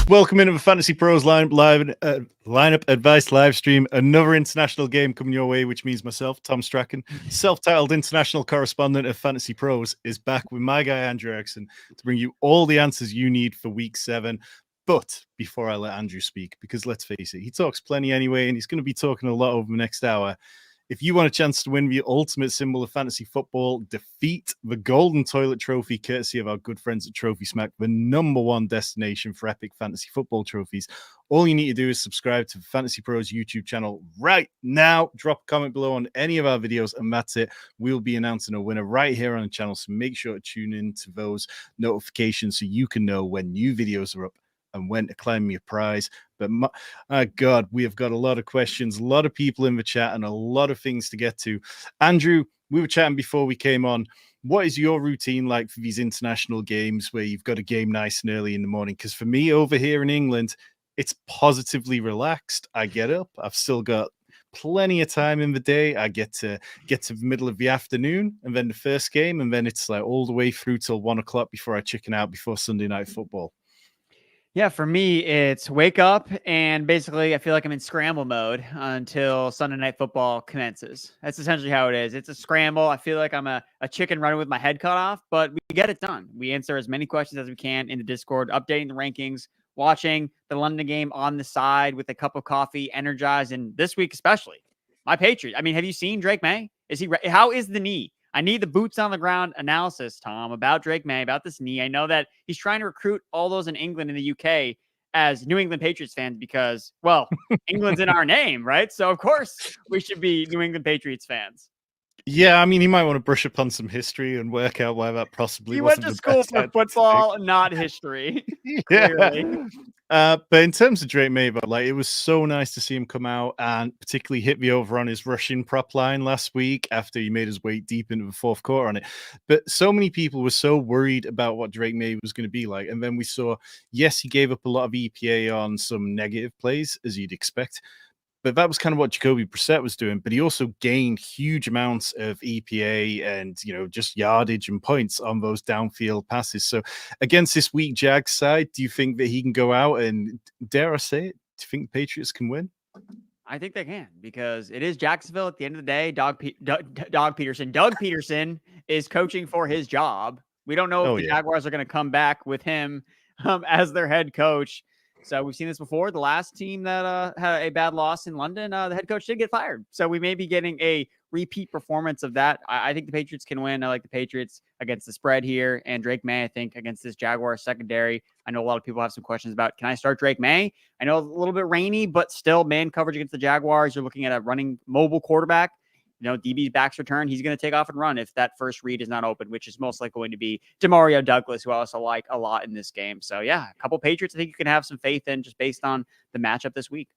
Welcome into the Fantasy Pros lineup advice live stream. Another international game coming your way, which means myself, Tom Strachan, self-titled international correspondent of Fantasy Pros, is back with my guy Andrew Erickson to bring you all the answers you need for Week 7. But before I let Andrew speak, because let's face it, he talks plenty anyway, and he's going to be talking a lot over the next hour. If you want a chance to win the ultimate symbol of fantasy football, defeat the Golden Toilet Trophy, courtesy of our good friends at Trophy Smack, the #1 destination for epic fantasy football trophies, all you need to do is subscribe to the Fantasy Pros YouTube channel right now. Drop a comment below on any of our videos, and that's it. We'll be announcing a winner right here on the channel, so make sure to tune in to those notifications so you can know when new videos are up and when to claim your prize. But my God, we have got a lot of questions, a lot of people in the chat, and a lot of things to get to. Andrew, we were chatting before we came on. What is your routine like for these international games where you've got a game nice and early in the morning? Because for me over here in England, it's positively relaxed. I get up. I've still got plenty of time in the day. I get to the middle of the afternoon and then the first game, and then it's like all the way through till 1 o'clock before I chicken out before Sunday night football. Yeah, for me, it's wake up and basically I feel like I'm in scramble mode until Sunday night football commences. That's essentially how it is. It's a scramble. I feel like I'm a chicken running with my head cut off, but we get it done. We answer as many questions as we can in the Discord, updating the rankings, watching the London game on the side with a cup of coffee, energized. And this week especially, my Patriots. I mean, have you seen Drake Maye? How is the knee? I need the boots on the ground analysis, Tom, about Drake Maye, about this knee. I know that he's trying to recruit all those in England and the UK as New England Patriots fans because, well, England's in our name, right? So, of course, we should be New England Patriots fans. Yeah, I mean, he might want to brush up on some history and work out why that possibly wasn't. He went to school for football, not history. Yeah. But in terms of Drake Maye, like, it was so nice to see him come out and particularly hit the over on his rushing prop line last week after he made his way deep into the fourth quarter on it. But so many people were so worried about what Drake Maye was going to be like. And then we saw, yes, he gave up a lot of EPA on some negative plays, as you'd expect. but that was kind of what Jacoby Brissett was doing. But he also gained huge amounts of EPA and, just yardage and points on those downfield passes. So against this weak Jags side, do you think that he can go out and, dare I say it, do you think the Patriots can win? I think they can, because it is Jacksonville at the end of the day. Doug Peterson is coaching for his job. We don't know if the Jaguars are going to come back with him as their head coach. So we've seen this before. The last team that had a bad loss in London, the head coach did get fired. So we may be getting a repeat performance of that. I think the Patriots can win. I like the Patriots against the spread here. And Drake Maye, I think, against this Jaguars secondary. I know a lot of people have some questions about, can I start Drake Maye? I know it's a little bit rainy, but still man coverage against the Jaguars. You're looking at a running mobile quarterback. DB's back's return. He's going to take off and run if that first read is not open, which is most likely going to be DeMario Douglas, who I also like a lot in this game. So yeah, a couple Patriots I think you can have some faith in just based on the matchup this week.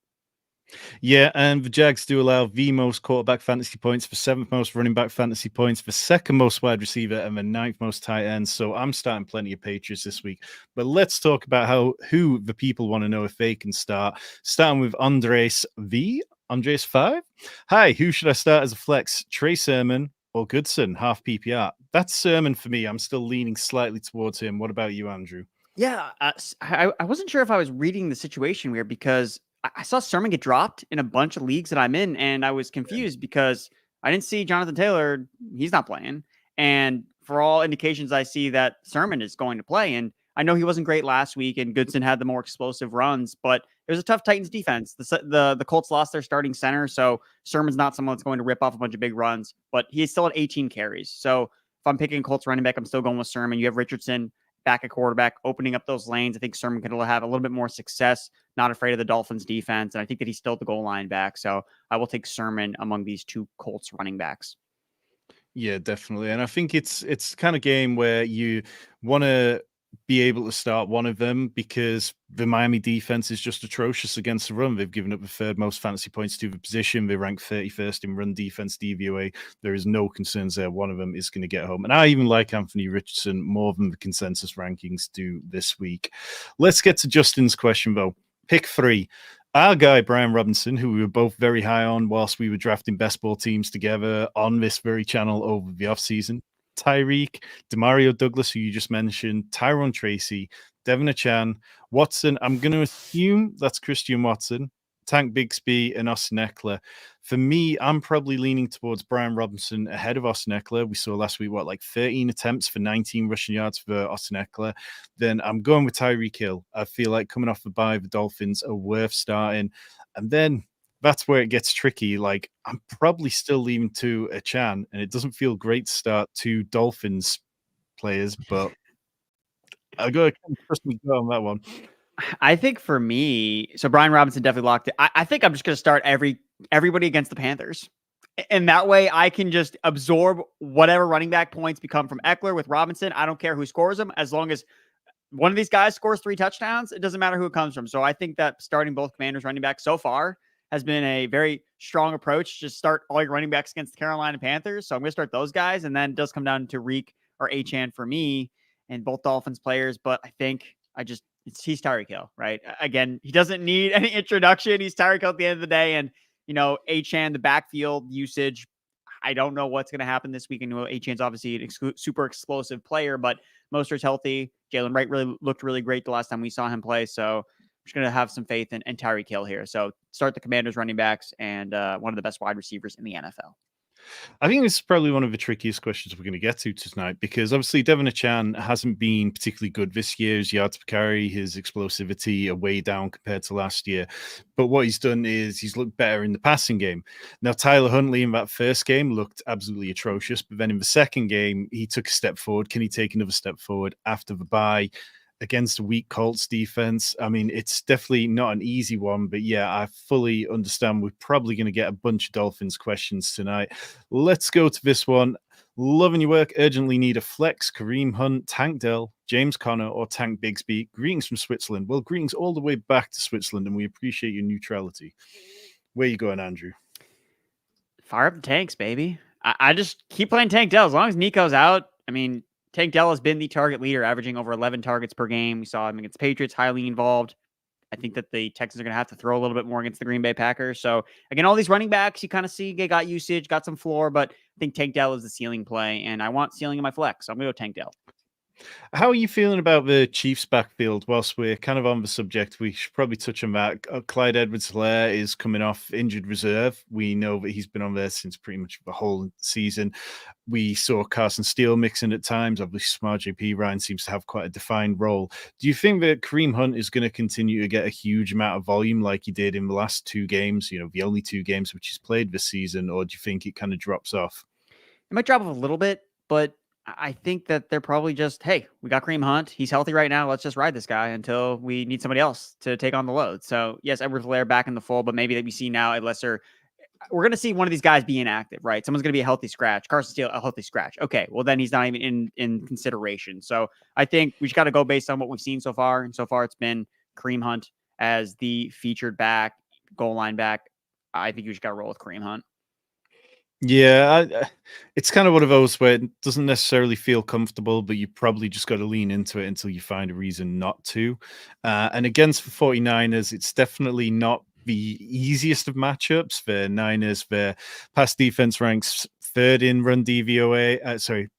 Yeah, and the Jags do allow the most quarterback fantasy points, the 7th most running back fantasy points, the 2nd most wide receiver, and the 9th most tight ends. So I'm starting plenty of Patriots this week. But let's talk about who the people want to know if they can start. Starting with Andres 5. Hi, who should I start as a flex? Trey Sermon or Goodson, half PPR? That's Sermon for me. I'm still leaning slightly towards him. What about you, Andrew? Yeah, I wasn't sure if I was reading the situation weird, because I saw Sermon get dropped in a bunch of leagues that I'm in, and I was confused because I didn't see Jonathan Taylor. He's not playing. And for all indications, I see that Sermon is going to play. And I know he wasn't great last week, and Goodson had the more explosive runs, but it was a tough Titans defense. The Colts lost their starting center, so Sermon's not someone that's going to rip off a bunch of big runs, but he's still at 18 carries. So if I'm picking Colts running back, I'm still going with Sermon. You have Richardson back at quarterback, opening up those lanes. I think Sermon can have a little bit more success, not afraid of the Dolphins defense. And I think that he's still the goal line back. So I will take Sermon among these two Colts running backs. Yeah, definitely. And I think it's kind of game where you want to be able to start one of them because the Miami defense is just atrocious against the run. They've given up the 3rd most fantasy points to the position. They rank 31st in run defense DVOA. There is no concerns there. One of them is going to get home. And I even like Anthony Richardson more than the consensus rankings do this week. Let's get to Justin's question, though. Pick 3. Our guy, Brian Robinson, who we were both very high on whilst we were drafting best ball teams together on this very channel over the offseason. Tyreek, DeMario Douglas, who you just mentioned, Tyrone Tracy, Devin Achane, Watson. I'm going to assume that's Christian Watson, Tank Bigsby, and Austin Eckler. For me, I'm probably leaning towards Brian Robinson ahead of Austin Eckler. We saw last week, 13 attempts for 19 rushing yards for Austin Eckler. Then I'm going with Tyreek Hill. I feel like coming off the bye, the Dolphins are worth starting. And then that's where it gets tricky. Like, I'm probably still leaning to Achane, and it doesn't feel great to start 2 Dolphins players, but I got to trust me go on that one. I think for me, so Brian Robinson definitely locked it. I think I'm just going to start everybody against the Panthers. And that way I can just absorb whatever running back points become from Eckler with Robinson. I don't care who scores them. As long as one of these guys scores 3 touchdowns, it doesn't matter who it comes from. So I think that starting both Commanders running backs so far has been a very strong approach. Just start all your running backs against the Carolina Panthers. So I'm going to start those guys. And then it does come down to Reek or Achane for me and both Dolphins players. But I think he's Tyreek Hill, right? Again, he doesn't need any introduction. He's Tyreek Hill at the end of the day. And, Achane, the backfield usage, I don't know what's going to happen this week. And Achane's obviously an super explosive player, but Mostert's healthy. Jalen Wright looked really great the last time we saw him play. So I'm just going to have some faith in Tyreek Hill here. So start the Commanders running backs and one of the best wide receivers in the NFL. I think this is probably one of the trickiest questions we're going to get to tonight because obviously Devin Achane hasn't been particularly good this year. His yards per carry, his explosivity are way down compared to last year. But what he's done is he's looked better in the passing game. Now, Tyler Huntley in that first game looked absolutely atrocious, but then in the second game, he took a step forward. Can he take another step forward after the bye? Against a weak Colts defense? I mean, it's definitely not an easy one, but yeah, I fully understand we're probably going to get a bunch of Dolphins questions tonight. Let's go to this one. Loving your work. Urgently need a flex. Kareem Hunt, Tank Dell, James Conner, or Tank Bigsby. Greetings from Switzerland. Well, greetings all the way back to Switzerland, and we appreciate your neutrality. Where you going, Andrew? Fire up the tanks, baby. I just keep playing Tank Dell. As long as Nico's out, I mean, Tank Dell has been the target leader, averaging over 11 targets per game. We saw him against Patriots, highly involved. I think that the Texans are going to have to throw a little bit more against the Green Bay Packers. So again, all these running backs, you kind of see they got usage, got some floor, but I think Tank Dell is the ceiling play, and I want ceiling in my flex. So I'm going to go Tank Dell. How are you feeling about the Chiefs backfield? Whilst we're kind of on the subject, we should probably touch on that. Clyde Edwards-Helaire is coming off injured reserve. We know that he's been on there since pretty much the whole season. We saw Carson Steele mixing at times. Obviously, Smart JP Ryan seems to have quite a defined role. Do you think that Kareem Hunt is going to continue to get a huge amount of volume like he did in the last 2 games, the only 2 games which he's played this season, or do you think it kind of drops off? It might drop off a little bit, but I think that they're probably just, hey, we got Kareem Hunt. He's healthy right now. Let's just ride this guy until we need somebody else to take on the load. So, yes, Edwards-Helaire back in the fold, but maybe that we see now a lesser. We're going to see one of these guys be inactive, right? Someone's going to be a healthy scratch. Carson Steele, a healthy scratch. Okay, well, then he's not even in consideration. So I think we just got to go based on what we've seen so far. And so far, it's been Kareem Hunt as the featured back, goal line back. I think you just got to roll with Kareem Hunt. Yeah, it's kind of one of those where it doesn't necessarily feel comfortable, but you probably just got to lean into it until you find a reason not to. And against the 49ers, it's definitely not the easiest of matchups. The Niners, their pass defense ranks 3rd in run DVOA.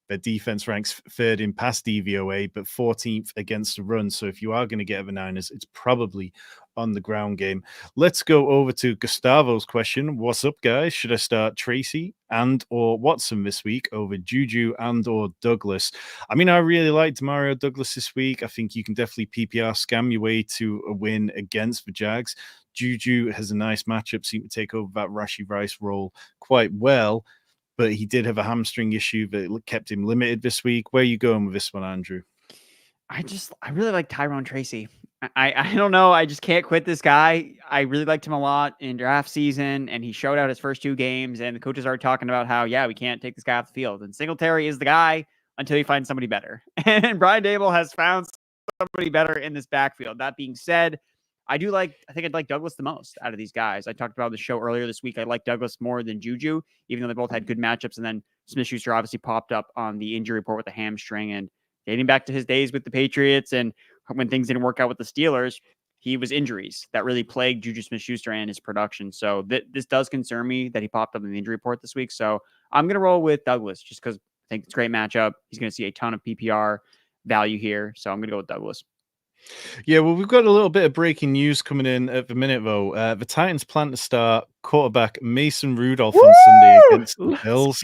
Their defense ranks 3rd in pass DVOA, but 14th against the run. So if you are going to get the Niners, it's probably on the ground game. Let's go over to Gustavo's question. What's up, guys? Should I start Tracy and or Watson this week over JuJu and or Douglas? I mean, I really like DeMario Douglas this week. I think you can definitely PPR scam your way to a win against the Jags. JuJu has a nice matchup, seemed to take over that Rashee Rice role quite well, but he did have a hamstring issue that kept him limited this week. Where are you going with this one, Andrew? I really like Tyrone Tracy. I don't know. I just can't quit this guy. I really liked him a lot in draft season, and he showed out his first 2 games, and the coaches are talking about how, yeah, we can't take this guy off the field. And Singletary is the guy until you find somebody better. And Brian Daboll has found somebody better in this backfield. That being said, I think I'd like Douglas the most out of these guys. I talked about the show earlier this week. I like Douglas more than JuJu, even though they both had good matchups. And then Smith-Schuster obviously popped up on the injury report with a hamstring, and dating back to his days with the Patriots and when things didn't work out with the Steelers, he was injuries that really plagued JuJu Smith-Schuster and his production. So this does concern me that he popped up in the injury report this week. So I'm going to roll with Douglas just because I think it's a great matchup. He's going to see a ton of PPR value here. So I'm going to go with Douglas. Yeah, well, we've got a little bit of breaking news coming in at the minute, though. The Titans plan to start quarterback Mason Rudolph on Sunday against the Bills.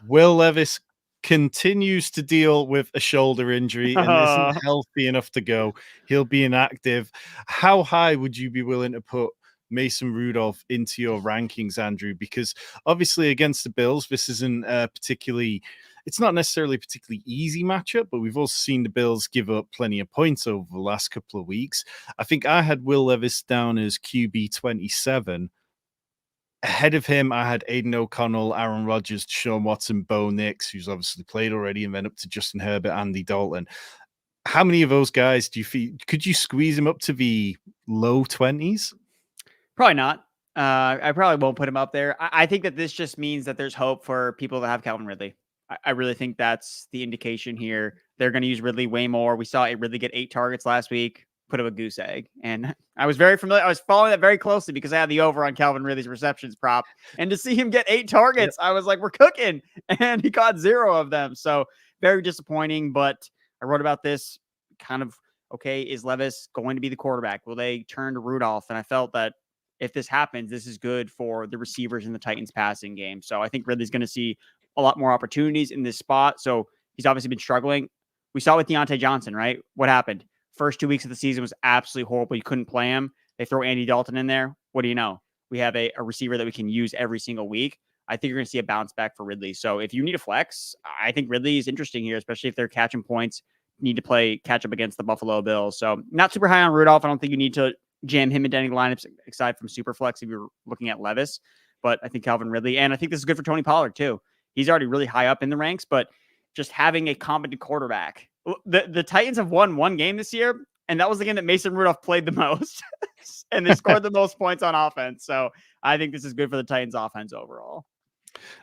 Will Levis continues to deal with a shoulder injury and isn't healthy enough to go. He'll be inactive. How high would you be willing to put Mason Rudolph into your rankings, Andrew? Because obviously against the Bills, this isn't it's not necessarily a particularly easy matchup, but we've also seen the Bills give up plenty of points over the last couple of weeks. I think I had Will Levis down as QB 27. Ahead of him, I had Aiden O'Connell, Aaron Rodgers, Deshaun Watson, Bo Nix, who's obviously played already, and then up to Justin Herbert, Andy Dalton. How many of those guys do you feel could you squeeze him up to the low 20s? Probably not. I probably won't put him up there. I think that this just means that there's hope for people that have Calvin Ridley. I really think that's the indication here. They're going to use Ridley way more. We saw it Ridley get 8 targets last week, put up a goose egg. And I was very familiar. I was following that very closely because I had the over on Calvin Ridley's receptions prop. And to see him get 8 targets, I was like, we're cooking. And he caught 0 of them. So very disappointing. But I wrote about this kind of, okay, is Levis going to be the quarterback? Will they turn to Rudolph? And I felt that if this happens, this is good for the receivers in the Titans passing game. So I think Ridley's going to see a lot more opportunities in this spot. So he's obviously been struggling. We saw with Deontay Johnson, right? What happened? First 2 weeks of the season was absolutely horrible. You couldn't play him. They throw Andy Dalton in there. What do you know? We have a receiver that we can use every single week. I think you're going to see a bounce back for Ridley. So if you need a flex, I think Ridley is interesting here, especially if they're catching points, need to catch up against the Buffalo Bills. So not super high on Rudolph. I don't think you need to jam him into any lineups aside from super flex if you're looking at Levis. But I think Calvin Ridley, and I think this is good for Tony Pollard too. He's already really high up in the ranks, but just having a competent quarterback. The Titans have won 1 game this year, and that was the game that Mason Rudolph played the most, and they scored the most points on offense. So I think this is good for the Titans offense overall.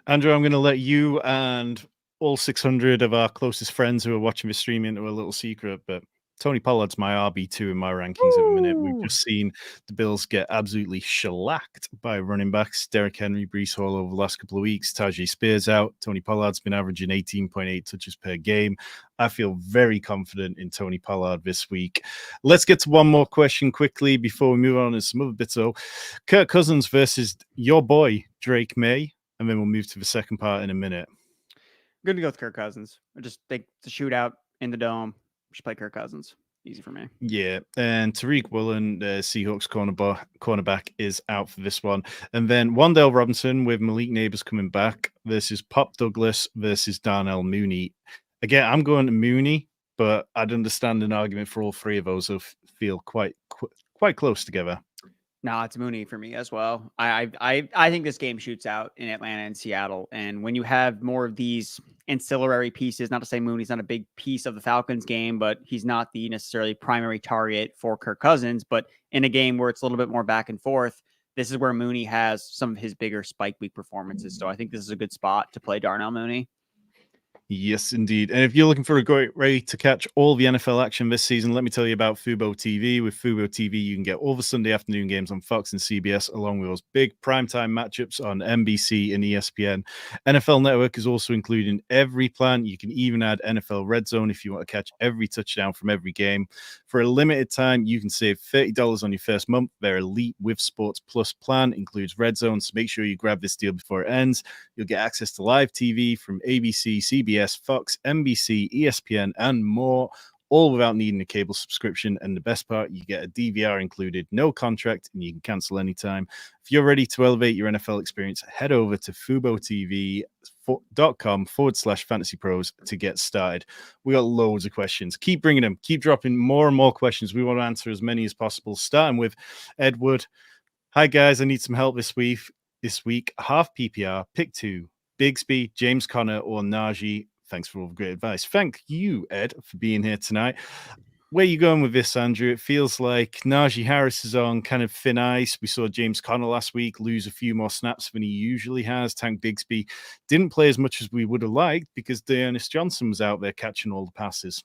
Andrew, I'm going to let you and all 600 of our closest friends who are watching this stream into a little secret, but Tony Pollard's my RB2 in my rankings at the minute. We've just seen the Bills get absolutely shellacked by running backs. Derrick Henry, Breece Hall over the last couple of weeks. Tajay Spears out. Tony Pollard's been averaging 18.8 touches per game. I feel very confident in Tony Pollard this week. Let's get to one more question quickly before we move on to some other bits. So, Kirk Cousins versus your boy, Drake Maye. And then we'll move to the second part in a minute. Good to go with Kirk Cousins. I just think it's a shootout in the dome. Just play Kirk Cousins. Easy for me. Yeah, and Tariq Woolen, the Seahawks cornerback, is out for this one. And then Wan'Dale Robinson with Malik Neighbors coming back versus Pop Douglas versus Darnell Mooney. Again, I'm going to Mooney, but I'd understand an argument for all three of those who feel quite close together. No, it's Mooney for me as well. I think this game shoots out in Atlanta and Seattle. And when you have more of these ancillary pieces, not to say Mooney's not a big piece of the Falcons game, but he's not the necessarily primary target for Kirk Cousins. But in a game where it's a little bit more back and forth, this is where Mooney has some of his bigger spike week performances. So I think this is a good spot to play Darnell Mooney. Yes, indeed. And if you're looking for a great way to catch all the NFL action this season, let me tell you about FuboTV. With FuboTV, you can get all the Sunday afternoon games on Fox and CBS, along with those big primetime matchups on NBC and ESPN. NFL Network is also included in every plan. You can even add NFL Red Zone if you want to catch every touchdown from every game. For a limited time, you can save $30 on your first month. Their Elite with Sports Plus plan includes Red Zone, so make sure you grab this deal before it ends. You'll get access to live TV from ABC, CBS, Fox, NBC, ESPN, and more, all without needing a cable subscription. And the best part, you get a DVR included, no contract, and you can cancel anytime. If you're ready to elevate your NFL experience, head over to FuboTV.com/FantasyPros to get started. We got loads of questions. Keep bringing them. Keep dropping more and more questions. We want to answer as many as possible, starting with Edward. Hi, guys. I need some help this week. Half PPR, pick 2, Bigsby, James Conner, or Najee. Thanks for all the great advice. Thank you, Ed, for being here tonight. Where are you going with this, Andrew? It feels like Najee Harris is on kind of thin ice. We saw James Conner last week lose a few more snaps than he usually has. Tank Bigsby didn't play as much as we would have liked because Dearness Johnson was out there catching all the passes.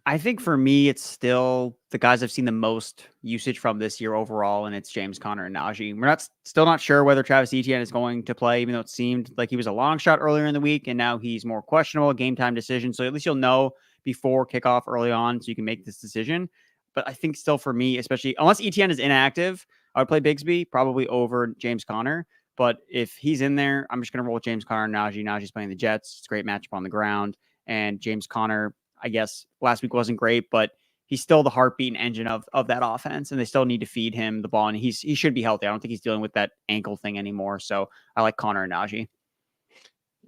I think for me, it's still the guys I've seen the most usage from this year overall, and it's James Conner and Najee. We're still not sure whether Travis Etienne is going to play, even though it seemed like he was a long shot earlier in the week, and now he's more questionable, game time decision. So at least you'll know before kickoff early on, so you can make this decision. But I think still for me, especially unless Etienne is inactive, I would play Bigsby probably over James Conner. But if he's in there, I'm just going to roll with James Conner and Najee. Najee's playing the Jets. It's a great matchup on the ground, and James Conner, I guess last week wasn't great, but he's still the heartbeat and engine of that offense, and they still need to feed him the ball, and he should be healthy. I don't think he's dealing with that ankle thing anymore, so I like Conner and Najee.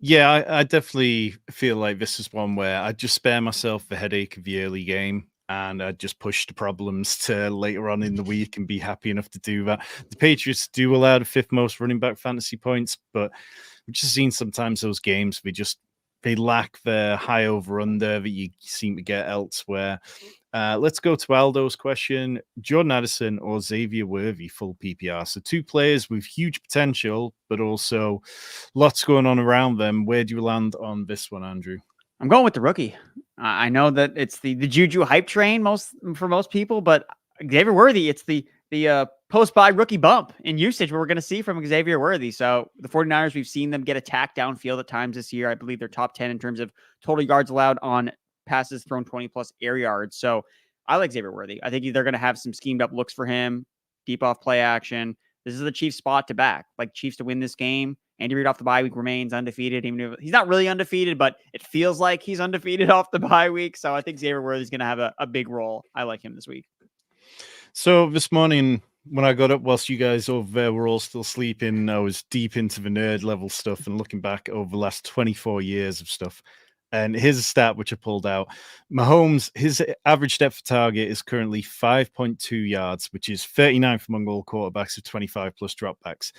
Yeah, I definitely feel like this is one where I'd just spare myself the headache of the early game, and I'd just push the problems to later on in the week and be happy enough to do that. The Patriots do allow the 5th most running back fantasy points, but we've just seen sometimes those games, they lack the high over-under that you seem to get elsewhere. Let's go to Aldo's question. Jordan Addison or Xavier Worthy full PPR? So 2 players with huge potential, but also lots going on around them. Where do you land on this one, Andrew? I'm going with the rookie. I know that it's the JuJu hype train for most people, but Xavier Worthy, it's the post-buy rookie bump in usage we're going to see from Xavier Worthy. So the 49ers, we've seen them get attacked downfield at times this year. I believe they're top 10 in terms of total yards allowed on passes thrown 20-plus air yards. So I like Xavier Worthy. I think they're going to have some schemed-up looks for him, deep off play action. This is the Chiefs' spot to back. Like Chiefs to win this game. Andy Reid off the bye week remains undefeated. Even if he's not really undefeated, but it feels like he's undefeated off the bye week. So I think Xavier Worthy's going to have a big role. I like him this week. So this morning, when I got up, whilst you guys over there were all still sleeping, I was deep into the nerd level stuff and looking back over the last 24 years of stuff. And here's a stat which I pulled out. Mahomes, his average depth of target is currently 5.2 yards, which is 39th among all quarterbacks of 25-plus dropbacks.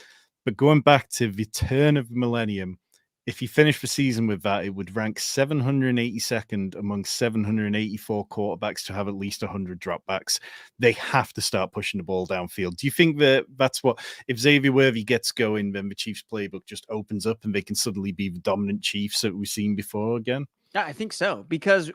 But going back to the turn of the millennium, if he finished the season with that, it would rank 782nd among 784 quarterbacks to have at least 100 dropbacks. They have to start pushing the ball downfield. Do you think that's what, if Xavier Worthy gets going, then the Chiefs playbook just opens up and they can suddenly be the dominant Chiefs that we've seen before again? Yeah, I think so, because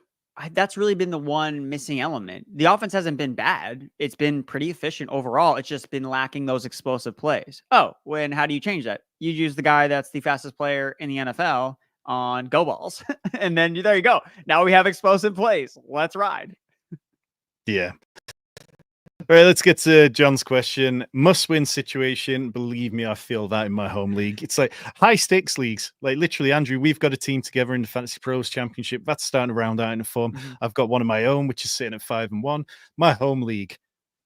that's really been the one missing element. The offense hasn't been bad. It's been pretty efficient overall. It's just been lacking those explosive plays. Oh, how do you change that? You use the guy that's the fastest player in the NFL on go balls. And then there you go. Now we have explosive plays. Let's ride. Yeah. All right, let's get to John's question. Must-win situation. Believe me, I feel that in my home league. It's like high-stakes leagues. Like literally, Andrew, we've got a team together in the Fantasy Pros Championship. That's starting to round out in the form. I've got one of my own, which is sitting at 5-1. My home league,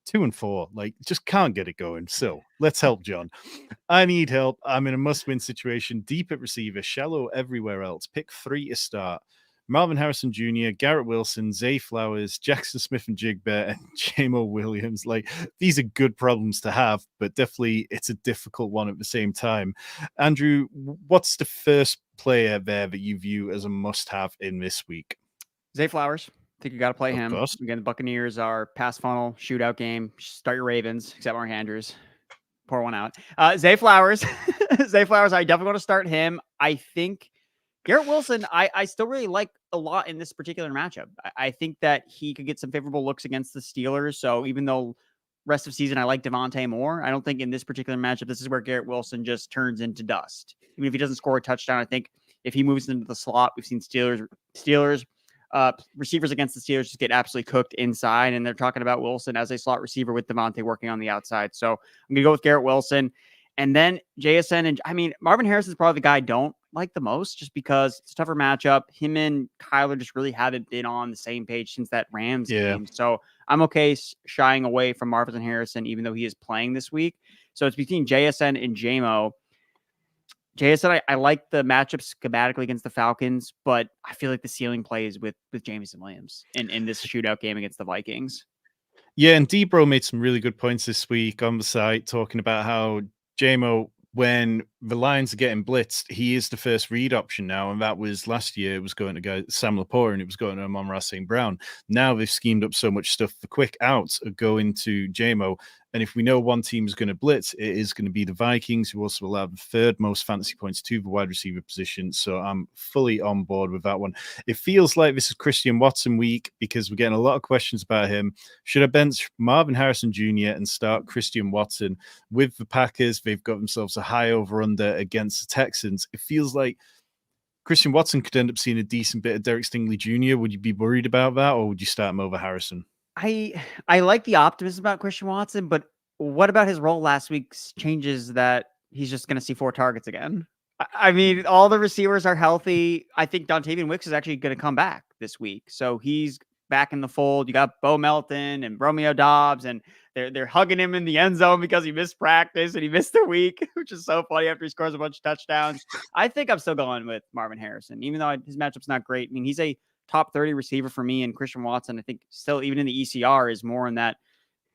2-4. Like, just can't get it going. So let's help John. I need help. I'm in a must-win situation. Deep at receiver, shallow everywhere else. Pick 3 to start. Marvin Harrison Jr., Garrett Wilson, Zay Flowers, Jackson Smith and Jigba, and Jamo Williams. Like, these are good problems to have, but definitely it's a difficult one at the same time. Andrew, what's the first player there that you view as a must-have in this week? Zay Flowers. I think you got to play him. Course. Again, the Buccaneers are pass funnel shootout game. Start your Ravens, except Mark Andrews. Pour one out. Zay Flowers. Zay Flowers, I definitely want to start him. I think Garrett Wilson, I still really like a lot in this particular matchup. I think that he could get some favorable looks against the Steelers. So even though rest of season I like Davante more, I don't think in this particular matchup, this is where Garrett Wilson just turns into dust. Even if he doesn't score a touchdown, I think if he moves into the slot, we've seen Steelers receivers against the Steelers just get absolutely cooked inside. And they're talking about Wilson as a slot receiver with Davante working on the outside. So I'm going to go with Garrett Wilson. And then JSN, and I mean, Marvin Harrison is probably the guy I don't like the most just because it's a tougher matchup. Him and Kyler just really haven't been on the same page since that Rams game. So I'm okay shying away from Marvin Harrison, even though he is playing this week. So it's between JSN and JMO. JSN, I like the matchup schematically against the Falcons, but I feel like the ceiling plays with Jameson Williams in this shootout game against the Vikings. Yeah, and Deebo made some really good points this week on the site, talking about how JMO, when the Lions are getting blitzed, he is the first read option now. And that was last year. It was going to go Sam Laporte and it was going to Amon-Ra St. Brown. Now they've schemed up so much stuff. The quick outs are going to JMO. And if we know one team is going to blitz, it is going to be the Vikings, who also allow the third most fantasy points to the wide receiver position. So I'm fully on board with that one. It feels like this is Christian Watson week because we're getting a lot of questions about him. Should I bench Marvin Harrison Jr. and start Christian Watson? With the Packers, they've got themselves a high over-under against the Texans. It feels like Christian Watson could end up seeing a decent bit of Derek Stingley Jr. Would you be worried about that, or would you start him over Harrison? I like the optimism about Christian Watson, but what about his role last week's changes that he's just going to see 4 targets again? I mean, all the receivers are healthy. I think Dontavian Wicks is actually going to come back this week. So he's back in the fold. You got Bo Melton and Romeo Dobbs, and they're hugging him in the end zone because he missed practice and he missed a week, which is so funny after he scores a bunch of touchdowns. I think I'm still going with Marvin Harrison, even though his matchup's not great. I mean, he's a top 30 receiver for me, and Christian Watson, I think still even in the ECR is more in that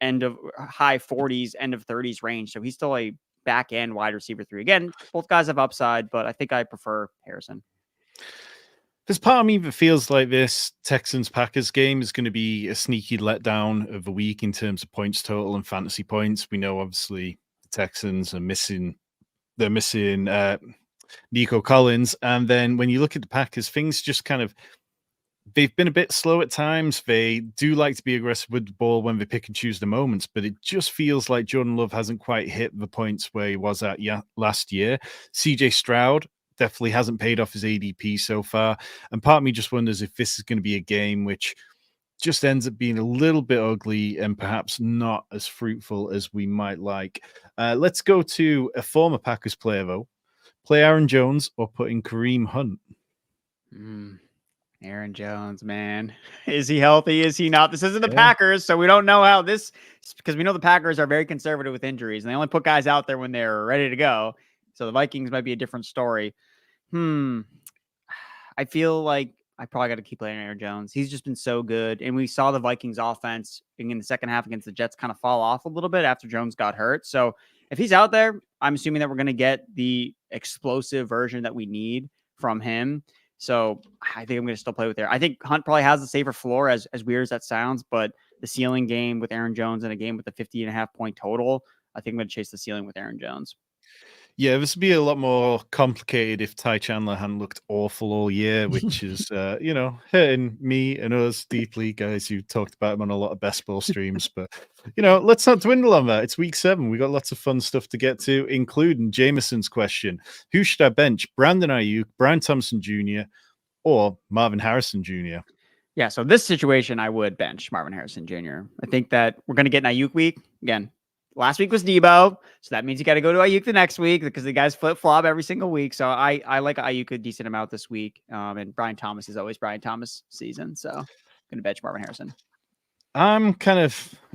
end of high 40s, end of 30s range. So he's still a back end wide receiver 3. Again, both guys have upside, but I think I prefer Harrison. There's part of me that feels like this Texans-Packers game is going to be a sneaky letdown of the week in terms of points total and fantasy points. We know, obviously, the Texans are missing Nico Collins. And then when you look at the Packers, things just kind of, they've been a bit slow at times. They do like to be aggressive with the ball when they pick and choose the moments, but it just feels like Jordan Love hasn't quite hit the points where he was at last year. CJ Stroud definitely hasn't paid off his ADP so far. And part of me just wonders if this is going to be a game which just ends up being a little bit ugly and perhaps not as fruitful as we might like. Let's go to a former Packers player, though. Play Aaron Jones or put in Kareem Hunt? Aaron Jones, man. Is he healthy? Is he not? This isn't the Packers, so we don't know how this, because we know the Packers are very conservative with injuries, and they only put guys out there when they're ready to go. So the Vikings might be a different story. I feel like I probably got to keep playing Aaron Jones. He's just been so good. And we saw the Vikings offense in the second half against the Jets kind of fall off a little bit after Jones got hurt. So if he's out there, I'm assuming that we're going to get the explosive version that we need from him. So I think I'm going to still play with there. I think Hunt probably has the safer floor, as weird as that sounds, but the ceiling game with Aaron Jones in a game with a 50.5 point total, I think I'm going to chase the ceiling with Aaron Jones. Yeah, this would be a lot more complicated if Ty Chandler hadn't looked awful all year, which is, hurting me and us deeply, guys. You talked about him on a lot of best ball streams, but, let's not dwindle on that. It's week 7. We got lots of fun stuff to get to, including Jameson's question. Who should I bench? Brandon Ayuk, Brian Thompson Jr., or Marvin Harrison Jr.? Yeah, so this situation, I would bench Marvin Harrison Jr. I think that we're going to get an Ayuk week. Again, last week was Deebo, so that means you got to go to Ayuk the next week because the guys flip-flop every single week. So I like Ayuk a decent amount this week. And Brian Thomas is always Brian Thomas season, so I'm going to bench Marvin Harrison. I'm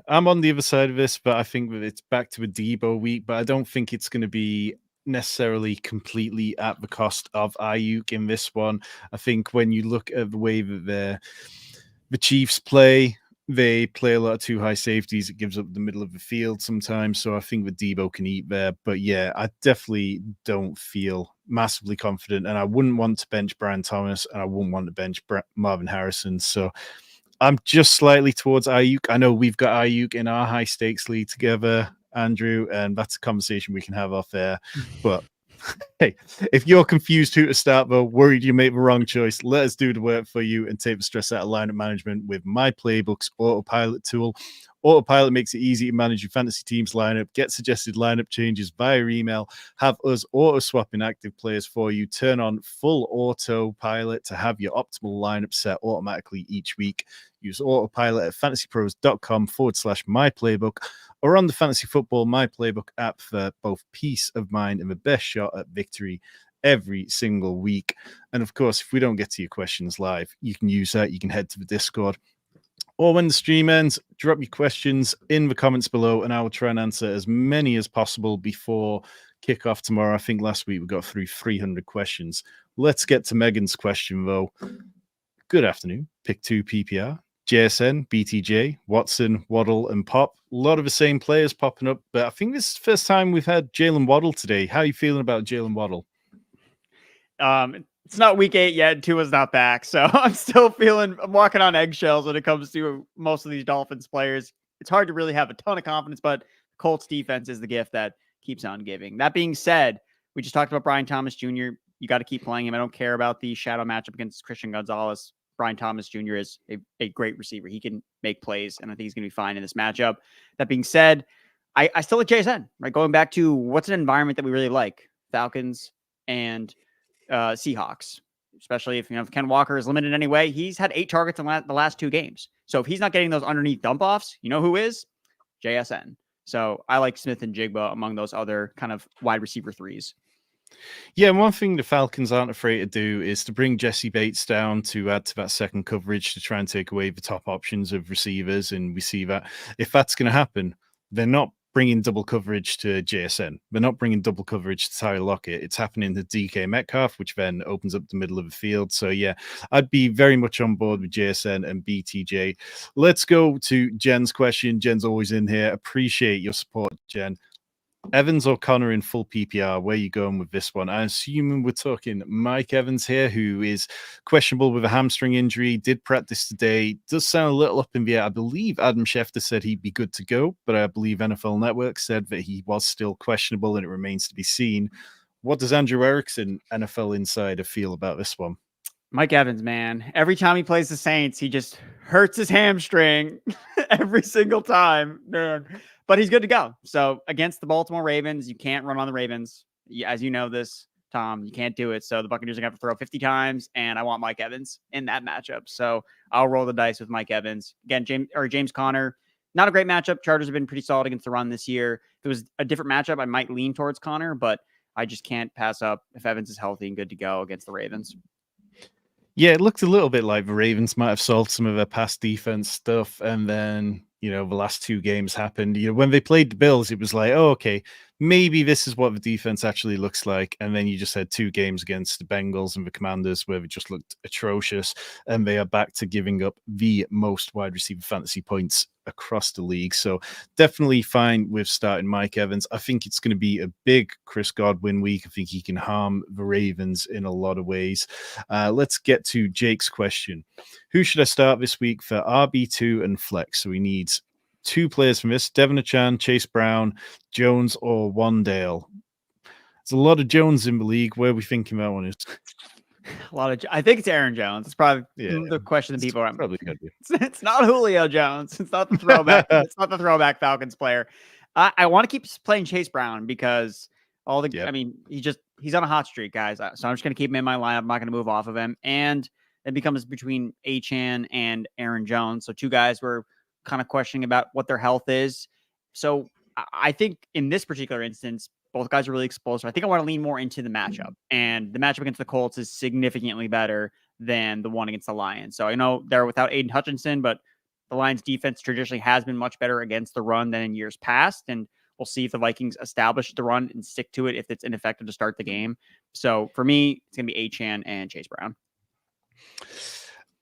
on the other side of this, but I think that it's back to a Deebo week, but I don't think it's going to be necessarily completely at the cost of Ayuk in this one. I think when you look at the way that the Chiefs play, they play a lot of too high safeties. It gives up the middle of the field sometimes. So I think that Deebo can eat there. But yeah, I definitely don't feel massively confident. And I wouldn't want to bench Brian Thomas, and I wouldn't want to bench Marvin Harrison. So I'm just slightly towards Ayuk. I know we've got Ayuk in our high stakes league together, Andrew, and that's a conversation we can have off air. But hey, if you're confused who to start, though, worried you made the wrong choice, let us do the work for you and take the stress out of lineup management with My Playbook's autopilot tool. Autopilot makes it easy to manage your fantasy team's lineup, get suggested lineup changes via email, have us auto swap inactive players for you, turn on full autopilot to have your optimal lineup set automatically each week. Use autopilot at fantasypros.com/myplaybook or on the Fantasy Football My Playbook app for both peace of mind and the best shot at victory every single week. And of course, if we don't get to your questions live, you can use that. You can head to the Discord, or when the stream ends, drop your questions in the comments below, and I will try and answer as many as possible before kickoff tomorrow. I think last week we got through 300 questions. Let's get to Megan's question, though. Good afternoon. Pick 2 PPR. JSN, BTJ, Watson, Waddle, and Pop. A lot of the same players popping up, but I think this is the first time we've had Jalen Waddle today. How are you feeling about Jalen Waddle? It's not week 8 yet. Tua's not back, so I'm walking on eggshells when it comes to most of these Dolphins players. It's hard to really have a ton of confidence, but Colts defense is the gift that keeps on giving. That being said, we just talked about Brian Thomas Jr. You got to keep playing him. I don't care about the shadow matchup against Christian Gonzalez. Brian Thomas Jr. is a great receiver. He can make plays, and I think he's going to be fine in this matchup. That being said, I still like JSN, right? Going back to what's an environment that we really like, Falcons and Seahawks, especially if Ken Walker is limited anyway. He's had 8 targets in the last 2 games. So if he's not getting those underneath dump offs, you know who is? JSN. So I like Smith and Jigba among those other kind of wide receiver 3s. Yeah, one thing the Falcons aren't afraid to do is to bring Jesse Bates down to add to that second coverage to try and take away the top options of receivers. And we see that if that's going to happen, they're not bringing double coverage to JSN. They're not bringing double coverage to Tyler Lockett. It's happening to DK Metcalf, which then opens up the middle of the field. So yeah, I'd be very much on board with JSN and BTJ. Let's go to Jen's question. Jen's always in here. Appreciate your support, Jen. Evans or Connor in full PPR? Where are you going with this one? I'm assuming we're talking Mike Evans here, who is questionable with a hamstring injury, did practice today, does sound a little up in the air. I believe Adam Schefter said he'd be good to go, but I believe NFL Network said that he was still questionable and it remains to be seen. What does Andrew Erickson, NFL Insider, feel about this one? Mike Evans, man, every time he plays the Saints, he just hurts his hamstring every single time, man. But he's good to go. So against the Baltimore Ravens, you can't run on the Ravens. As you know this, Tom, you can't do it. So the Buccaneers are going to have to throw 50 times, and I want Mike Evans in that matchup. So I'll roll the dice with Mike Evans. Again, James Conner, not a great matchup. Chargers have been pretty solid against the run this year. If it was a different matchup, I might lean towards Conner, but I just can't pass up if Evans is healthy and good to go against the Ravens. Yeah, it looked a little bit like the Ravens might have solved some of their pass defense stuff, and then the last 2 games happened. When they played the Bills, it was like, oh, okay, maybe this is what the defense actually looks like. And then you just had 2 games against the Bengals and the Commanders where they just looked atrocious, and they are back to giving up the most wide receiver fantasy points across the league. So definitely fine with starting Mike Evans. I think it's going to be a big Chris Godwin week. I think he can harm the Ravens in a lot of ways. Let's get to Jake's question. Who should I start this week for RB2 and flex? So we need 2 players from this: Devin Achane, Chase Brown, Jones, or Wandale. There's a lot of Jones in the league. Where are we thinking that one is? I think it's Aaron Jones. It's probably Yeah, the question that people are probably could be. It's not Julio Jones. It's not the throwback. It's not the throwback Falcons player. I want to keep playing Chase Brown because I mean, he's on a hot streak, guys. So I'm just going to keep him in my lineup. I'm not going to move off of him. And it becomes between Achane and Aaron Jones. So two guys were kind of questioning about what their health is. So I think in this particular instance, both guys are really explosive. I think I want to lean more into the matchup, and the matchup against the Colts is significantly better than the one against the Lions. So I know they're without Aiden Hutchinson, but the Lions defense traditionally has been much better against the run than in years past. And we'll see if the Vikings establish the run and stick to it if it's ineffective to start the game. So for me, it's going to be Achane and Chase Brown.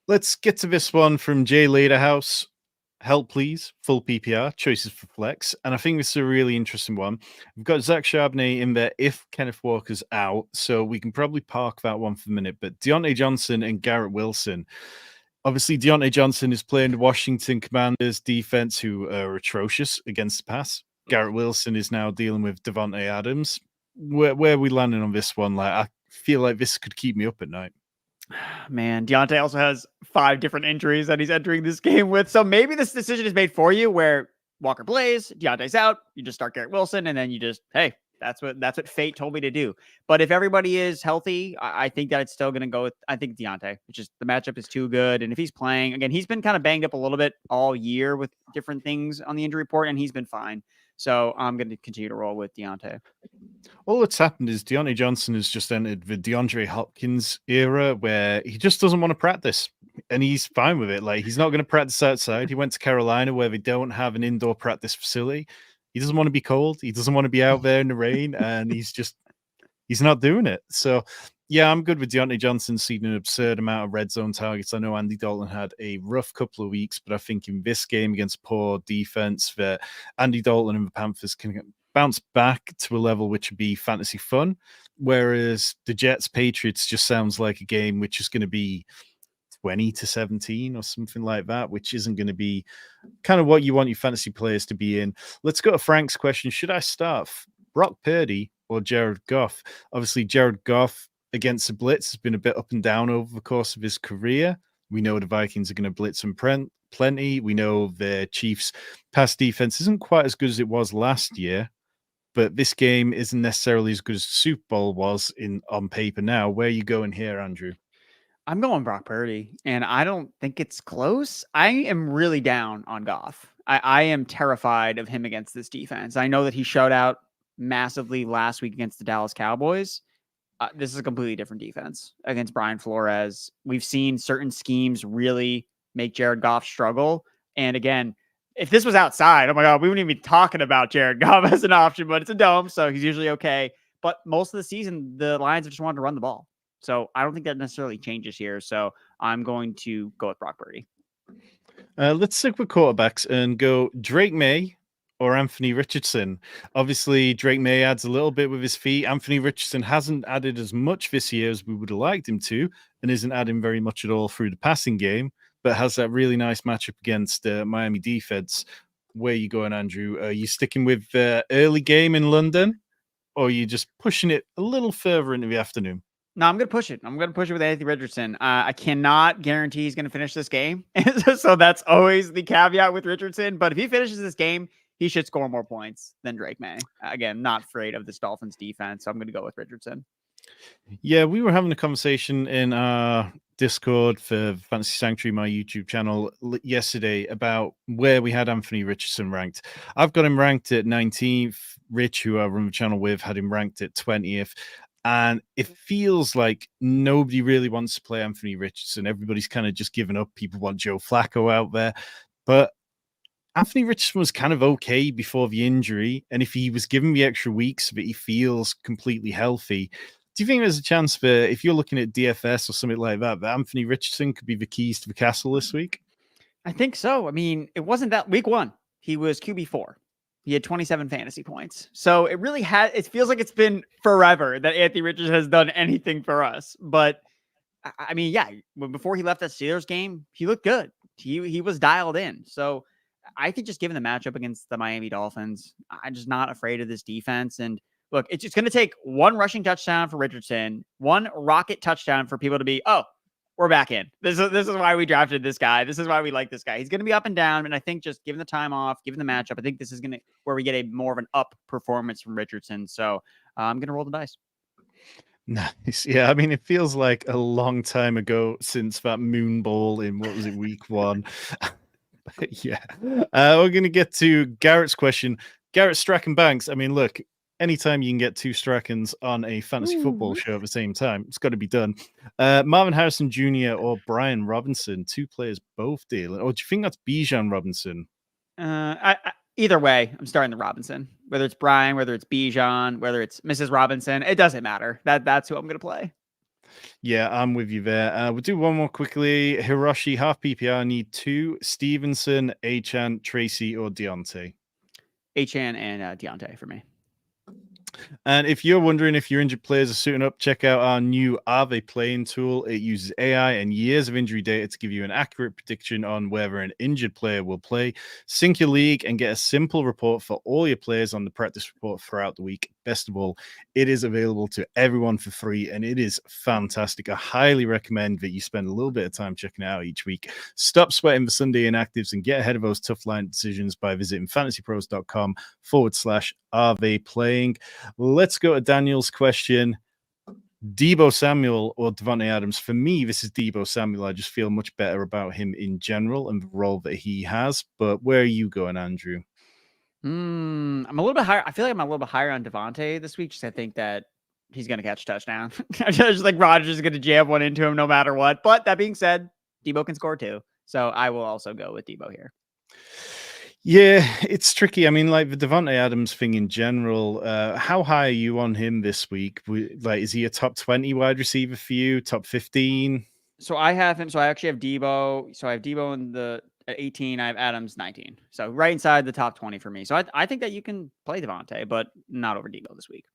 Let's get to this one from Jay Lederhouse. Help, please. Full PPR. Choices for flex. And I think this is a really interesting one. We've got Zach Charbonnet in there if Kenneth Walker's out. So we can probably park that one for a minute. But Deontay Johnson and Garrett Wilson. Obviously, Deontay Johnson is playing the Washington Commanders defense, who are atrocious against the pass. Garrett Wilson is now dealing with Davante Adams. Where are we landing on this one? Like, I feel like this could keep me up at night. Man, Deontay also has 5 different injuries that he's entering this game with. So maybe this decision is made for you where Walker plays, Deontay's out, you just start Garrett Wilson, and then you just, hey, that's what fate told me to do. But if everybody is healthy, I think that it's still going to go with, I think, Deontay. It's just the matchup is too good. And if he's playing, again, he's been kind of banged up a little bit all year with different things on the injury report, and he's been fine. So I'm going to continue to roll with Deontay. All that's happened is Deontay Johnson has just entered the DeAndre Hopkins era where he just doesn't want to practice, and he's fine with it. Like, he's not going to practice outside. He went to Carolina where they don't have an indoor practice facility. He doesn't want to be cold. He doesn't want to be out there in the rain, and he's not doing it. So, yeah, I'm good with Deontay Johnson seeing an absurd amount of red zone targets. I know Andy Dalton had a rough couple of weeks, but I think in this game against poor defense, that Andy Dalton and the Panthers can bounce back to a level which would be fantasy fun. Whereas the Jets Patriots just sounds like a game which is going to be 20-17 or something like that, which isn't going to be kind of what you want your fantasy players to be in. Let's go to Frank's question. Should I start Brock Purdy or Jared Goff? Obviously, Jared Goff against the blitz has been a bit up and down over the course of his career. We know the Vikings are going to blitz him plenty. We know the Chiefs' pass defense isn't quite as good as it was last year, but this game isn't necessarily as good as the Super Bowl was on paper now. Where are you going here, Andrew? I'm going Brock Purdy, and I don't think it's close. I am really down on Goff. I am terrified of him against this defense. I know that he showed out massively last week against the Dallas Cowboys. This is a completely different defense against Brian Flores. We've seen certain schemes really make Jared Goff struggle. And again, if this was outside, oh my God, we wouldn't even be talking about Jared Goff as an option, but it's a dome, so he's usually okay. But most of the season, the Lions have just wanted to run the ball. So I don't think that necessarily changes here. So I'm going to go with Brock Purdy. Let's stick with quarterbacks and go Drake Maye or Anthony Richardson. Obviously, Drake Maye adds a little bit with his feet. Anthony Richardson hasn't added as much this year as we would have liked him to, and isn't adding very much at all through the passing game, but has that really nice matchup against Miami defense. Where are you going, Andrew? Are you sticking with early game in London, or are you just pushing it a little further into the afternoon? No, I'm going to push it. I'm going to push it with Anthony Richardson. I cannot guarantee he's going to finish this game. So that's always the caveat with Richardson. But if he finishes this game, he should score more points than Drake Maye. Again, not afraid of this Dolphins defense. So I'm going to go with Richardson. Yeah, we were having a conversation in our Discord for Fantasy Sanctuary, my YouTube channel, yesterday about where we had Anthony Richardson ranked. I've got him ranked at 19th. Rich, who I run the channel with, had him ranked at 20th. And it feels like nobody really wants to play Anthony Richardson. Everybody's kind of just given up. People want Joe Flacco out there. But Anthony Richardson was kind of okay before the injury. And if he was given the extra weeks so that he feels completely healthy, do you think there's a chance for, if you're looking at DFS or something like that, that Anthony Richardson could be the keys to the castle this week? I think so. I mean, it wasn't that week 1. He was QB4. He had 27 fantasy points. So it really it feels like it's been forever that Anthony Richardson has done anything for us. But I mean, yeah, before he left that Steelers game, he looked good. He was dialed in. So I think just given the matchup against the Miami Dolphins, I'm just not afraid of this defense. And look, it's just going to take one rushing touchdown for Richardson, one rocket touchdown for people to be, oh, we're back in. This is why we drafted this guy. This is why we like this guy. He's going to be up and down. And I think just given the time off, given the matchup, I think this is where we get a more of an up performance from Richardson. So I'm going to roll the dice. Nice. Yeah, I mean, it feels like a long time ago since that moon ball in, what was it, week 1? Yeah. We're going to get to Garrett's question. Garrett Strachan Banks. I mean, look, anytime you can get 2 Strachans on a fantasy football show at the same time, it's got to be done. Marvin Harrison Jr. or Brian Robinson, 2 players both dealing. Or do you think that's Bijan Robinson? Either way, I'm starting the Robinson. Whether it's Brian, whether it's Bijan, whether it's Mrs. Robinson, it doesn't matter. That's who I'm going to play. Yeah, I'm with you there. We'll do one more quickly. Hiroshi, half PPR, need 2. Stevenson, Achane, Tracy, or Deontay? Achane and Deontay for me. And if you're wondering if your injured players are suiting up, check out our new Are They Playing tool. It uses AI and years of injury data to give you an accurate prediction on whether an injured player will play. Sync your league and get a simple report for all your players on the practice report throughout the week. Best of all, it is available to everyone for free, and it is fantastic. I highly recommend that you spend a little bit of time checking it out each week. Stop sweating the Sunday inactives and get ahead of those tough line decisions by visiting fantasypros.com/are they playing. Let's go to Daniel's question. Deebo Samuel or Davante Adams? For me, this is Deebo Samuel. I just feel much better about him in general and the role that he has. But where are you going, Andrew? I'm a little bit higher. I feel like I'm a little bit higher on Davante this week. Just I think that he's going to catch a touchdown. I just like Rodgers is going to jam one into him no matter what. But that being said, Deebo can score too. So I will also go with Deebo here. Yeah, it's tricky. I mean, like the Davante Adams thing in general, how high are you on him this week? Like, is he a top 20 wide receiver for you? Top 15? So I have him. So I actually have Deebo. So I have Deebo in the at 18. I have Adams 19. So right inside the top 20 for me. So I think that you can play Davante, but not over Deebo this week.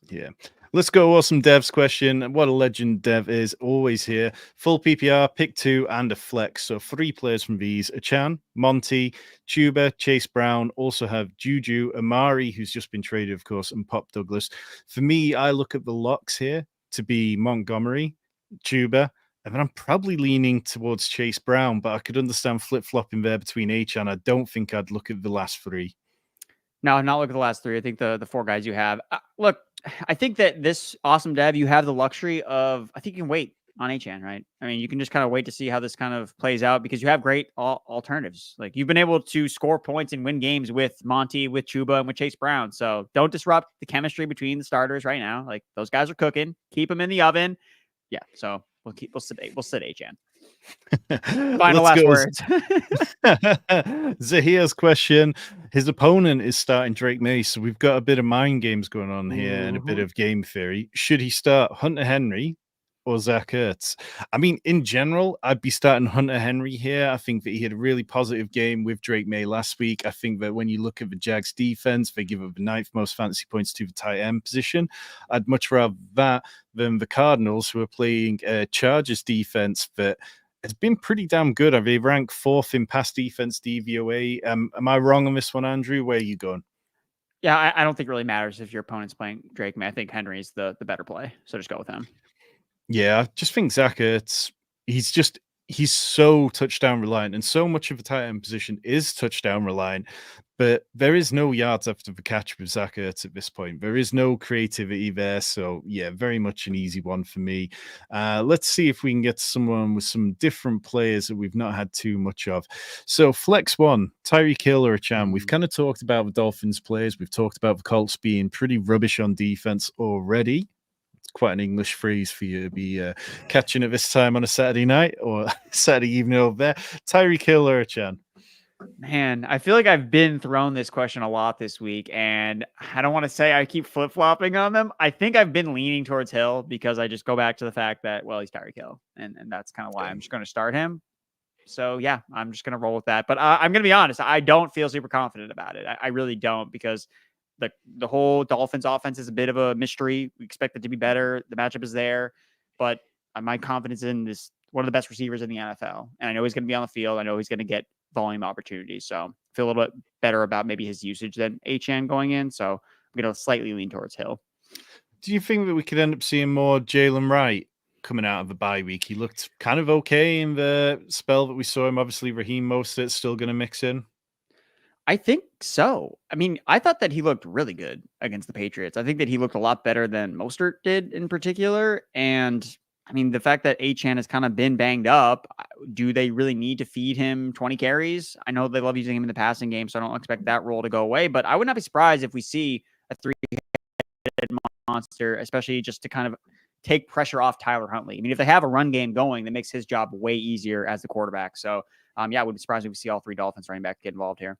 Yeah. Let's go awesome Dev's question. What a legend Dev is, always here. Full PPR, pick 2 and a flex. So 3 players from these: Achane, Monty, Chuba, Chase Brown. Also have JuJu, Amari, who's just been traded, of course, and Pop Douglas. For me, I look at the locks here to be Montgomery, Chuba, and then I'm probably leaning towards Chase Brown, but I could understand flip-flopping there between Achane. I don't think I'd look at the last 3. No, not look at the last 3. I think the 4 guys you have. Look, I think that this awesome Dev, you have the luxury of, I think you can wait on Achane, right? I mean, you can just kind of wait to see how this kind of plays out because you have great alternatives. Like you've been able to score points and win games with Monty, with Chuba, and with Chase Brown. So don't disrupt the chemistry between the starters right now. Like those guys are cooking. Keep them in the oven. Yeah. So we'll sit Achane. Final last words. Zahir's question. His opponent is starting Drake Maye, so we've got a bit of mind games going on here and a bit of game theory. Should he start Hunter Henry or Zach Ertz? I mean, in general, I'd be starting Hunter Henry here. I think that he had a really positive game with Drake Maye last week. I think that when you look at the Jags defense, they give up the 9th most fantasy points to the tight end position. I'd much rather that than the Cardinals, who are playing Chargers defense that it's been pretty damn good. They rank 4th in pass defense DVOA. Am I wrong on this one, Andrew? Where are you going? Yeah, I don't think it really matters if your opponent's playing Drake Maye. I think Henry's the better play. So just go with him. Yeah, I just think Zach Ertz, he's so touchdown reliant, and so much of the tight end position is touchdown reliant. But there is no yards after the catch with Zach Ertz at this point. There is no creativity there. So, yeah, very much an easy one for me. Let's see if we can get someone with some different players that we've not had too much of. So, flex 1, Tyreek Hill or Achane. We've kind of talked about the Dolphins players. We've talked about the Colts being pretty rubbish on defense already. It's quite an English phrase for you to be catching at this time on a Saturday night or Saturday evening over there. Tyreek Hill or Achane? Man, I feel like I've been thrown this question a lot this week, and I don't want to say I keep flip-flopping on them. I think I've been leaning towards Hill because I just go back to the fact that, well, he's Tyreek Hill, and that's kind of why I'm just going to start him. So, yeah, I'm just going to roll with that. But I'm going to be honest, I don't feel super confident about it. I really don't, because the whole Dolphins offense is a bit of a mystery. We expect it to be better. The matchup is there, but my confidence in this one of the best receivers in the NFL, and I know he's going to be on the field. I know he's going to get volume opportunities. So I feel a little bit better about maybe his usage than Achane going in. So I'm going to slightly lean towards Hill. Do you think that we could end up seeing more Jalen Wright coming out of the bye week? He looked kind of okay in the spell that we saw him. Obviously, Raheem Mostert's still going to mix in. I think so. I mean, I thought that he looked really good against the Patriots. I think that he looked a lot better than Mostert did in particular. And I mean, the fact that Achane has kind of been banged up, do they really need to feed him 20 carries? I know they love using him in the passing game, so I don't expect that role to go away. But I would not be surprised if we see a three-headed monster, especially just to kind of take pressure off Tyler Huntley. I mean, if they have a run game going, that makes his job way easier as the quarterback. So, yeah, I would be surprised if we see all three Dolphins running back get involved here.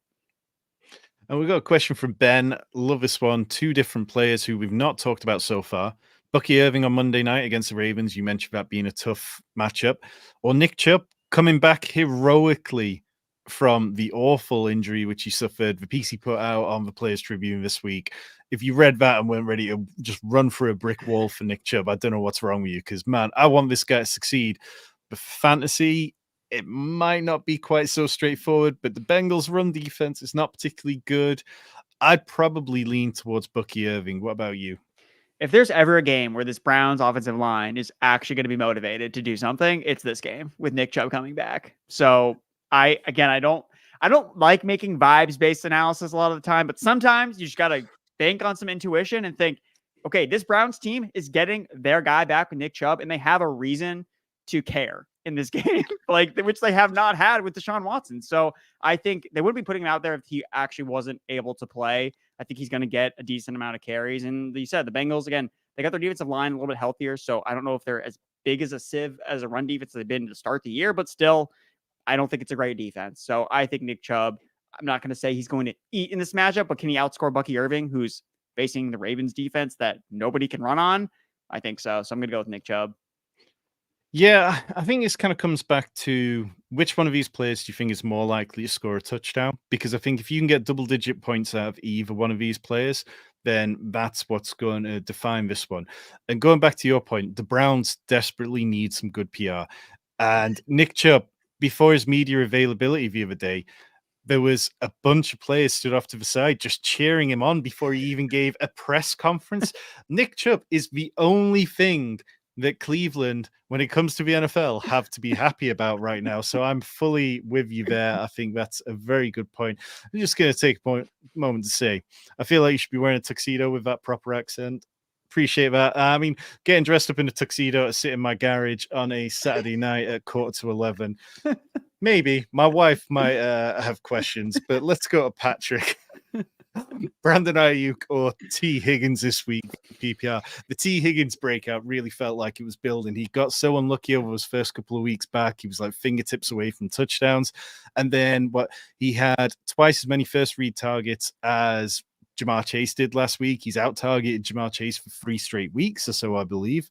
And we've got a question from Ben. Love this one. Two different players who we've not talked about so far. Bucky Irving on Monday night against the Ravens. You mentioned that being a tough matchup. Or Nick Chubb coming back heroically from the awful injury which he suffered. The piece he put out on the Players Tribune this week. If you read that and weren't ready to just run through a brick wall for Nick Chubb, I don't know what's wrong with you, because, man, I want this guy to succeed. But for fantasy, it might not be quite so straightforward, but the Bengals' run defense is not particularly good. I'd probably lean towards Bucky Irving. What about you? If there's ever a game where this Browns offensive line is actually going to be motivated to do something, it's this game with Nick Chubb coming back. So I don't like making vibes-based analysis a lot of the time, but sometimes you just got to bank on some intuition and think, okay, this Browns team is getting their guy back with Nick Chubb, and they have a reason to care in this game, which they have not had with Deshaun Watson. So I think they wouldn't be putting him out there if he actually wasn't able to play. I think he's going to get a decent amount of carries. And you said the Bengals, again, they got their defensive line a little bit healthier. So I don't know if they're as big as a sieve as a run defense they've been to start the year, but still, I don't think it's a great defense. So I think Nick Chubb, I'm not going to say he's going to eat in this matchup, but can he outscore Bucky Irving, who's facing the Ravens defense that nobody can run on? I think so. So I'm going to go with Nick Chubb. Yeah, I think this kind of comes back to which one of these players do you think is more likely to score a touchdown? Because I think if you can get double-digit points out of either one of these players, then that's what's going to define this one. And going back to your point, the Browns desperately need some good PR. And Nick Chubb, before his media availability the other day, there was a bunch of players stood off to the side just cheering him on before he even gave a press conference. Nick Chubb is the only thing that Cleveland, when it comes to the NFL, have to be happy about right now. So I'm fully with you there. I think that's a very good point. I'm just going to take a moment to say, I feel like you should be wearing a tuxedo with that proper accent. Appreciate that. I mean, getting dressed up in a tuxedo to sit in my garage on a Saturday night at 11:45. Maybe. My wife might have questions, but let's go to Patrick. Brandon Ayuk or T. Higgins this week, PPR. The T. Higgins breakout really felt like it was building. He got so unlucky over his first couple of weeks back. He was like fingertips away from touchdowns. And then he had twice as many first read targets as Ja'Marr Chase did last week. He's out-targeted Ja'Marr Chase for 3 straight weeks or so, I believe.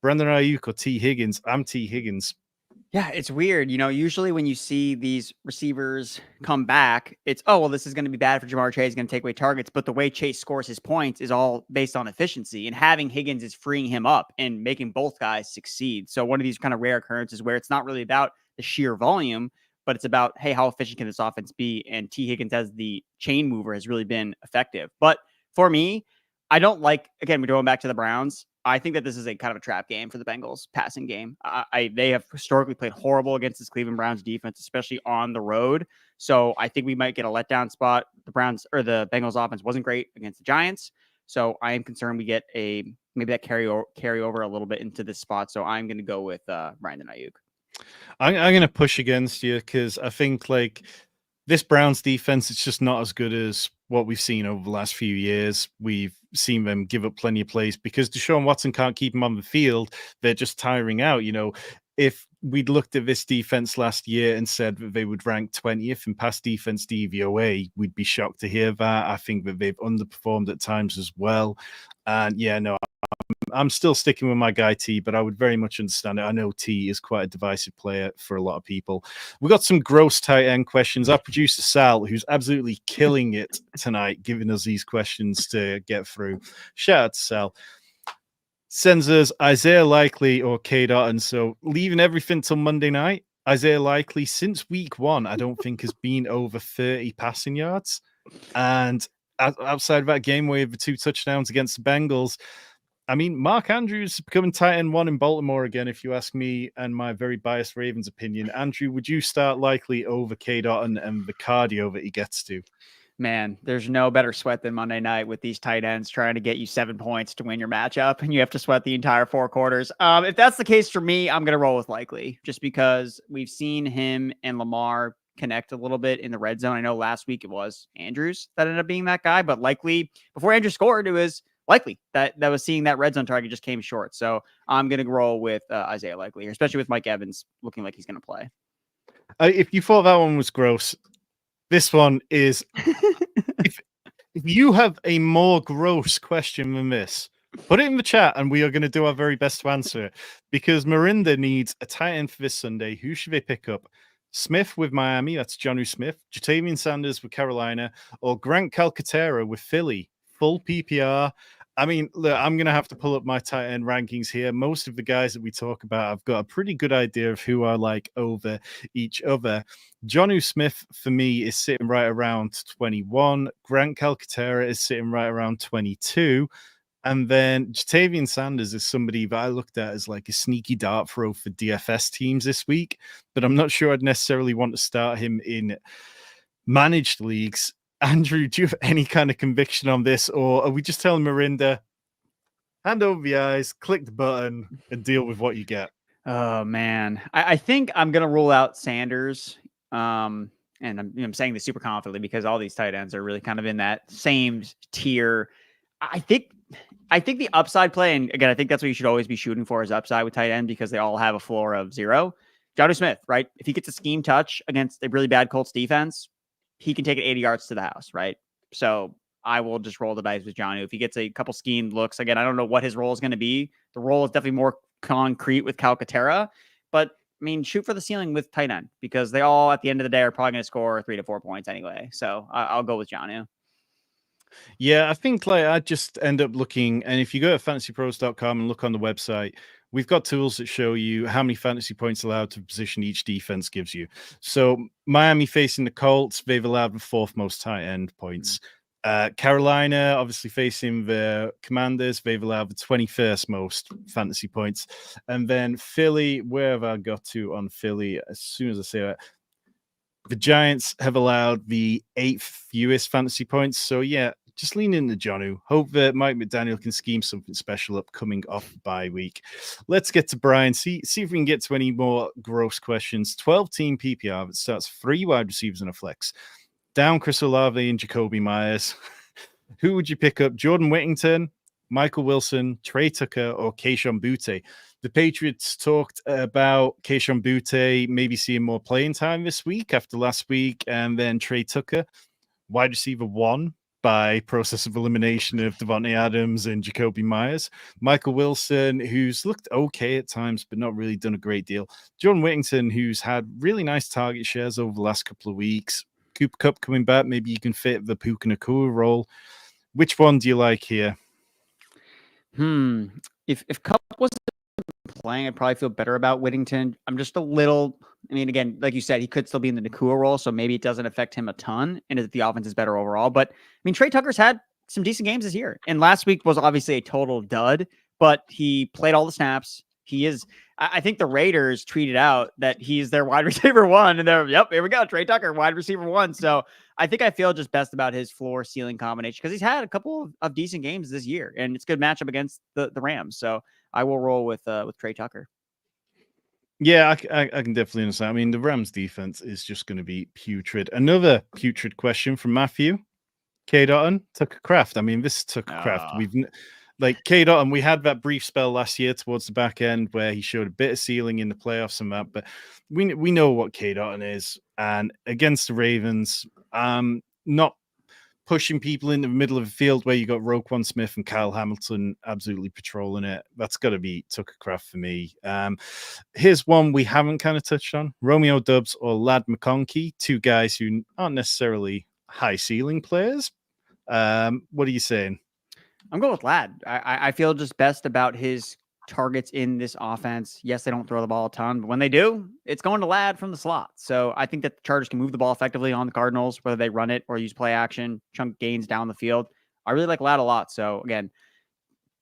Brandon Ayuk or T. Higgins? I'm T. Higgins. Yeah, it's weird. Usually when you see these receivers come back, it's, oh, well, this is going to be bad for Ja'Marr Chase. He's going to take away targets. But the way Chase scores his points is all based on efficiency. And having Higgins is freeing him up and making both guys succeed. So one of these kind of rare occurrences where it's not really about the sheer volume, but it's about, hey, how efficient can this offense be? And T. Higgins as the chain mover has really been effective. But for me, I don't like, again, we're going back to the Browns. I think that this is a kind of a trap game for the Bengals passing game. They have historically played horrible against this Cleveland Browns defense, especially on the road. So I think we might get a letdown spot. The Bengals offense wasn't great against the Giants. So I am concerned we get maybe that carry over a little bit into this spot. So I'm going to go with Brandon Ayuk. I'm going to push against you because I think this Browns defense, it's just not as good as what we've seen over the last few years. We've seen them give up plenty of plays because Deshaun Watson can't keep them on the field. They're just tiring out. If we'd looked at this defense last year and said that they would rank 20th in pass defense DVOA, we'd be shocked to hear that. I think that they've underperformed at times as well. And yeah, no, I'm still sticking with my guy T, but I would very much understand it. I know T is quite a divisive player for a lot of people. We got some gross tight end questions. Our producer Sal, who's absolutely killing it tonight, giving us these questions to get through. Shout out to Sal. Sends us Isaiah Likely or K. Dotton. So leaving everything till Monday night. Isaiah Likely, since week 1, I don't think has been over 30 passing yards. And outside of that game where he had the 2 touchdowns against the Bengals. I mean, Mark Andrews becoming tight end 1 in Baltimore again, if you ask me and my very biased Ravens opinion. Andrew, would you start Likely over K. Dotton and the cardio that he gets to? Man, there's no better sweat than Monday night with these tight ends trying to get you 7 points to win your matchup, and you have to sweat the entire 4 quarters. If that's the case for me, I'm going to roll with Likely, just because we've seen him and Lamar connect a little bit in the red zone. I know last week it was Andrews that ended up being that guy, but Likely, before Andrews scored, it was Likely that was seeing that red zone target just came short. So I'm going to roll with Isaiah Likely, especially with Mike Evans looking like he's going to play. If you thought that one was gross, this one is. if you have a more gross question than this, put it in the chat and we are going to do our very best to answer it, because Mirinda needs a tight end for this Sunday. Who should they pick up? Smith with Miami, that's JuJu Smith, Jatavian Sanders with Carolina, or Grant Calcaterra with Philly. Full PPR. I mean, look, I'm going to have to pull up my tight end rankings here. Most of the guys that we talk about, I've got a pretty good idea of who I like over each other. JuJu Smith, for me, is sitting right around 21. Grant Calcaterra is sitting right around 22. And then Jatavian Sanders is somebody that I looked at as like a sneaky dart throw for DFS teams this week, but I'm not sure I'd necessarily want to start him in managed leagues. Andrew, do you have any kind of conviction on this, or are we just telling Mirinda, hand over the eyes, click the button, and deal with what you get? Oh man, I think I'm gonna rule out Sanders. And I'm saying this super confidently because all these tight ends are really kind of in that same tier. I think the upside play, and again, I think that's what you should always be shooting for is upside with tight end because they all have a floor of 0. JuJu Smith, right? If he gets a scheme touch against a really bad Colts defense, he can take it 80 yards to the house, right? So I will just roll the dice with JuJu. If he gets a couple schemed looks, again, I don't know what his role is going to be. The role is definitely more concrete with Calcaterra, but I mean, shoot for the ceiling with tight end because they all, at the end of the day, are probably going to score 3 to 4 points anyway. So I'll go with JuJu. Yeah, I think like I just end up looking, and if you go to fantasypros.com and look on the website, we've got tools that show you how many fantasy points allowed to position each defense gives you. So Miami facing the Colts, they've allowed the 4th most tight end points. Carolina, obviously facing the Commanders, they've allowed the 21st most fantasy points. And then Philly, where have I got to on Philly? As soon as I say that, the Giants have allowed the 8th fewest fantasy points. So yeah, just lean into JuJu. Hope that Mike McDaniel can scheme something special up coming off bye week. Let's get to Brian. See if we can get to any more gross questions. 12-team PPR that starts 3 wide receivers and a flex. Down Chris Olave and Jacoby Myers. Who would you pick up? Jordan Whittington, Michael Wilson, Trey Tucker, or Kayshon Boutte? The Patriots talked about Kayshon Boutte maybe seeing more playing time this week after last week, and then Trey Tucker, wide receiver 1 by process of elimination of Davante Adams and Jacoby Myers. Michael Wilson, who's looked okay at times, but not really done a great deal. Jordan Whittington, who's had really nice target shares over the last couple of weeks. Cooper Kupp coming back. Maybe you can fit the Puka Nacua role. Which one do you like here? If Kupp wasn't playing, I'd probably feel better about Whittington. I'm just a little, I mean, again, like you said, he could still be in the Nacua role, so maybe it doesn't affect him a ton, and the offense is better overall. But I mean, Trey Tucker's had some decent games this year, and last week was obviously a total dud, but he played all the snaps. He is, I think the Raiders tweeted out that he's their wide receiver 1, and they're, yep, here we go, Trey Tucker, wide receiver 1. So I think I feel just best about his floor ceiling combination because he's had a couple of decent games this year, and it's a good matchup against the Rams. So I will roll with Trey Tucker. Yeah, I can definitely understand. I mean, the Rams defense is just going to be putrid. Another putrid question from Matthew. K. Dotton, Tucker Craft. I mean, this Tucker Craft. Like K. Dotton, we had that brief spell last year towards the back end where he showed a bit of ceiling in the playoffs and that, but we know what K. Dotton is. And against the Ravens, not pushing people into the middle of the field where you got Roquan Smith and Kyle Hamilton absolutely patrolling it. That's got to be Tucker Craft for me. Here's one we haven't kind of touched on. Romeo Doubs or Lad McConkey, 2 guys who aren't necessarily high ceiling players. What are you saying? I'm going with Lad. I feel just best about his targets in this offense. Yes, they don't throw the ball a ton, but when they do, it's going to Ladd from the slot. So I think that the Chargers can move the ball effectively on the Cardinals, whether they run it or use play action, chunk gains down the field. I really like Ladd a lot. So again,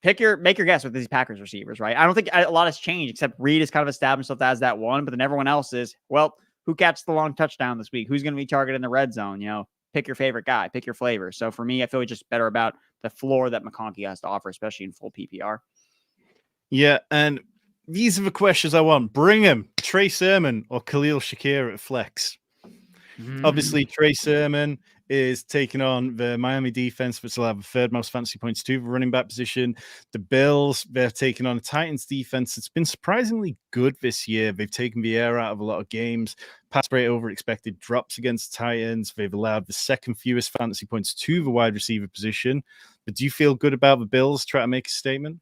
make your guess with these Packers receivers, right? I don't think a lot has changed except Reed has kind of established himself as that one, but then everyone else is, well, who catches the long touchdown this week? Who's going to be targeted in the red zone? Pick your favorite guy, pick your flavor. So for me, I feel just better about the floor that McConkey has to offer, especially in full PPR. Yeah, and these are the questions I want. Bring him. Trey Sermon or Khalil Shakir at flex. Obviously, Trey Sermon is taking on the Miami defense, which will have the third most fantasy points to the running back position. The Bills, they're taking on a Titans defense that's been surprisingly good this year. They've taken the air out of a lot of games. Pass rate over expected drops against Titans. They've allowed the second fewest fantasy points to the wide receiver position. But do you feel good about the Bills trying to make a statement?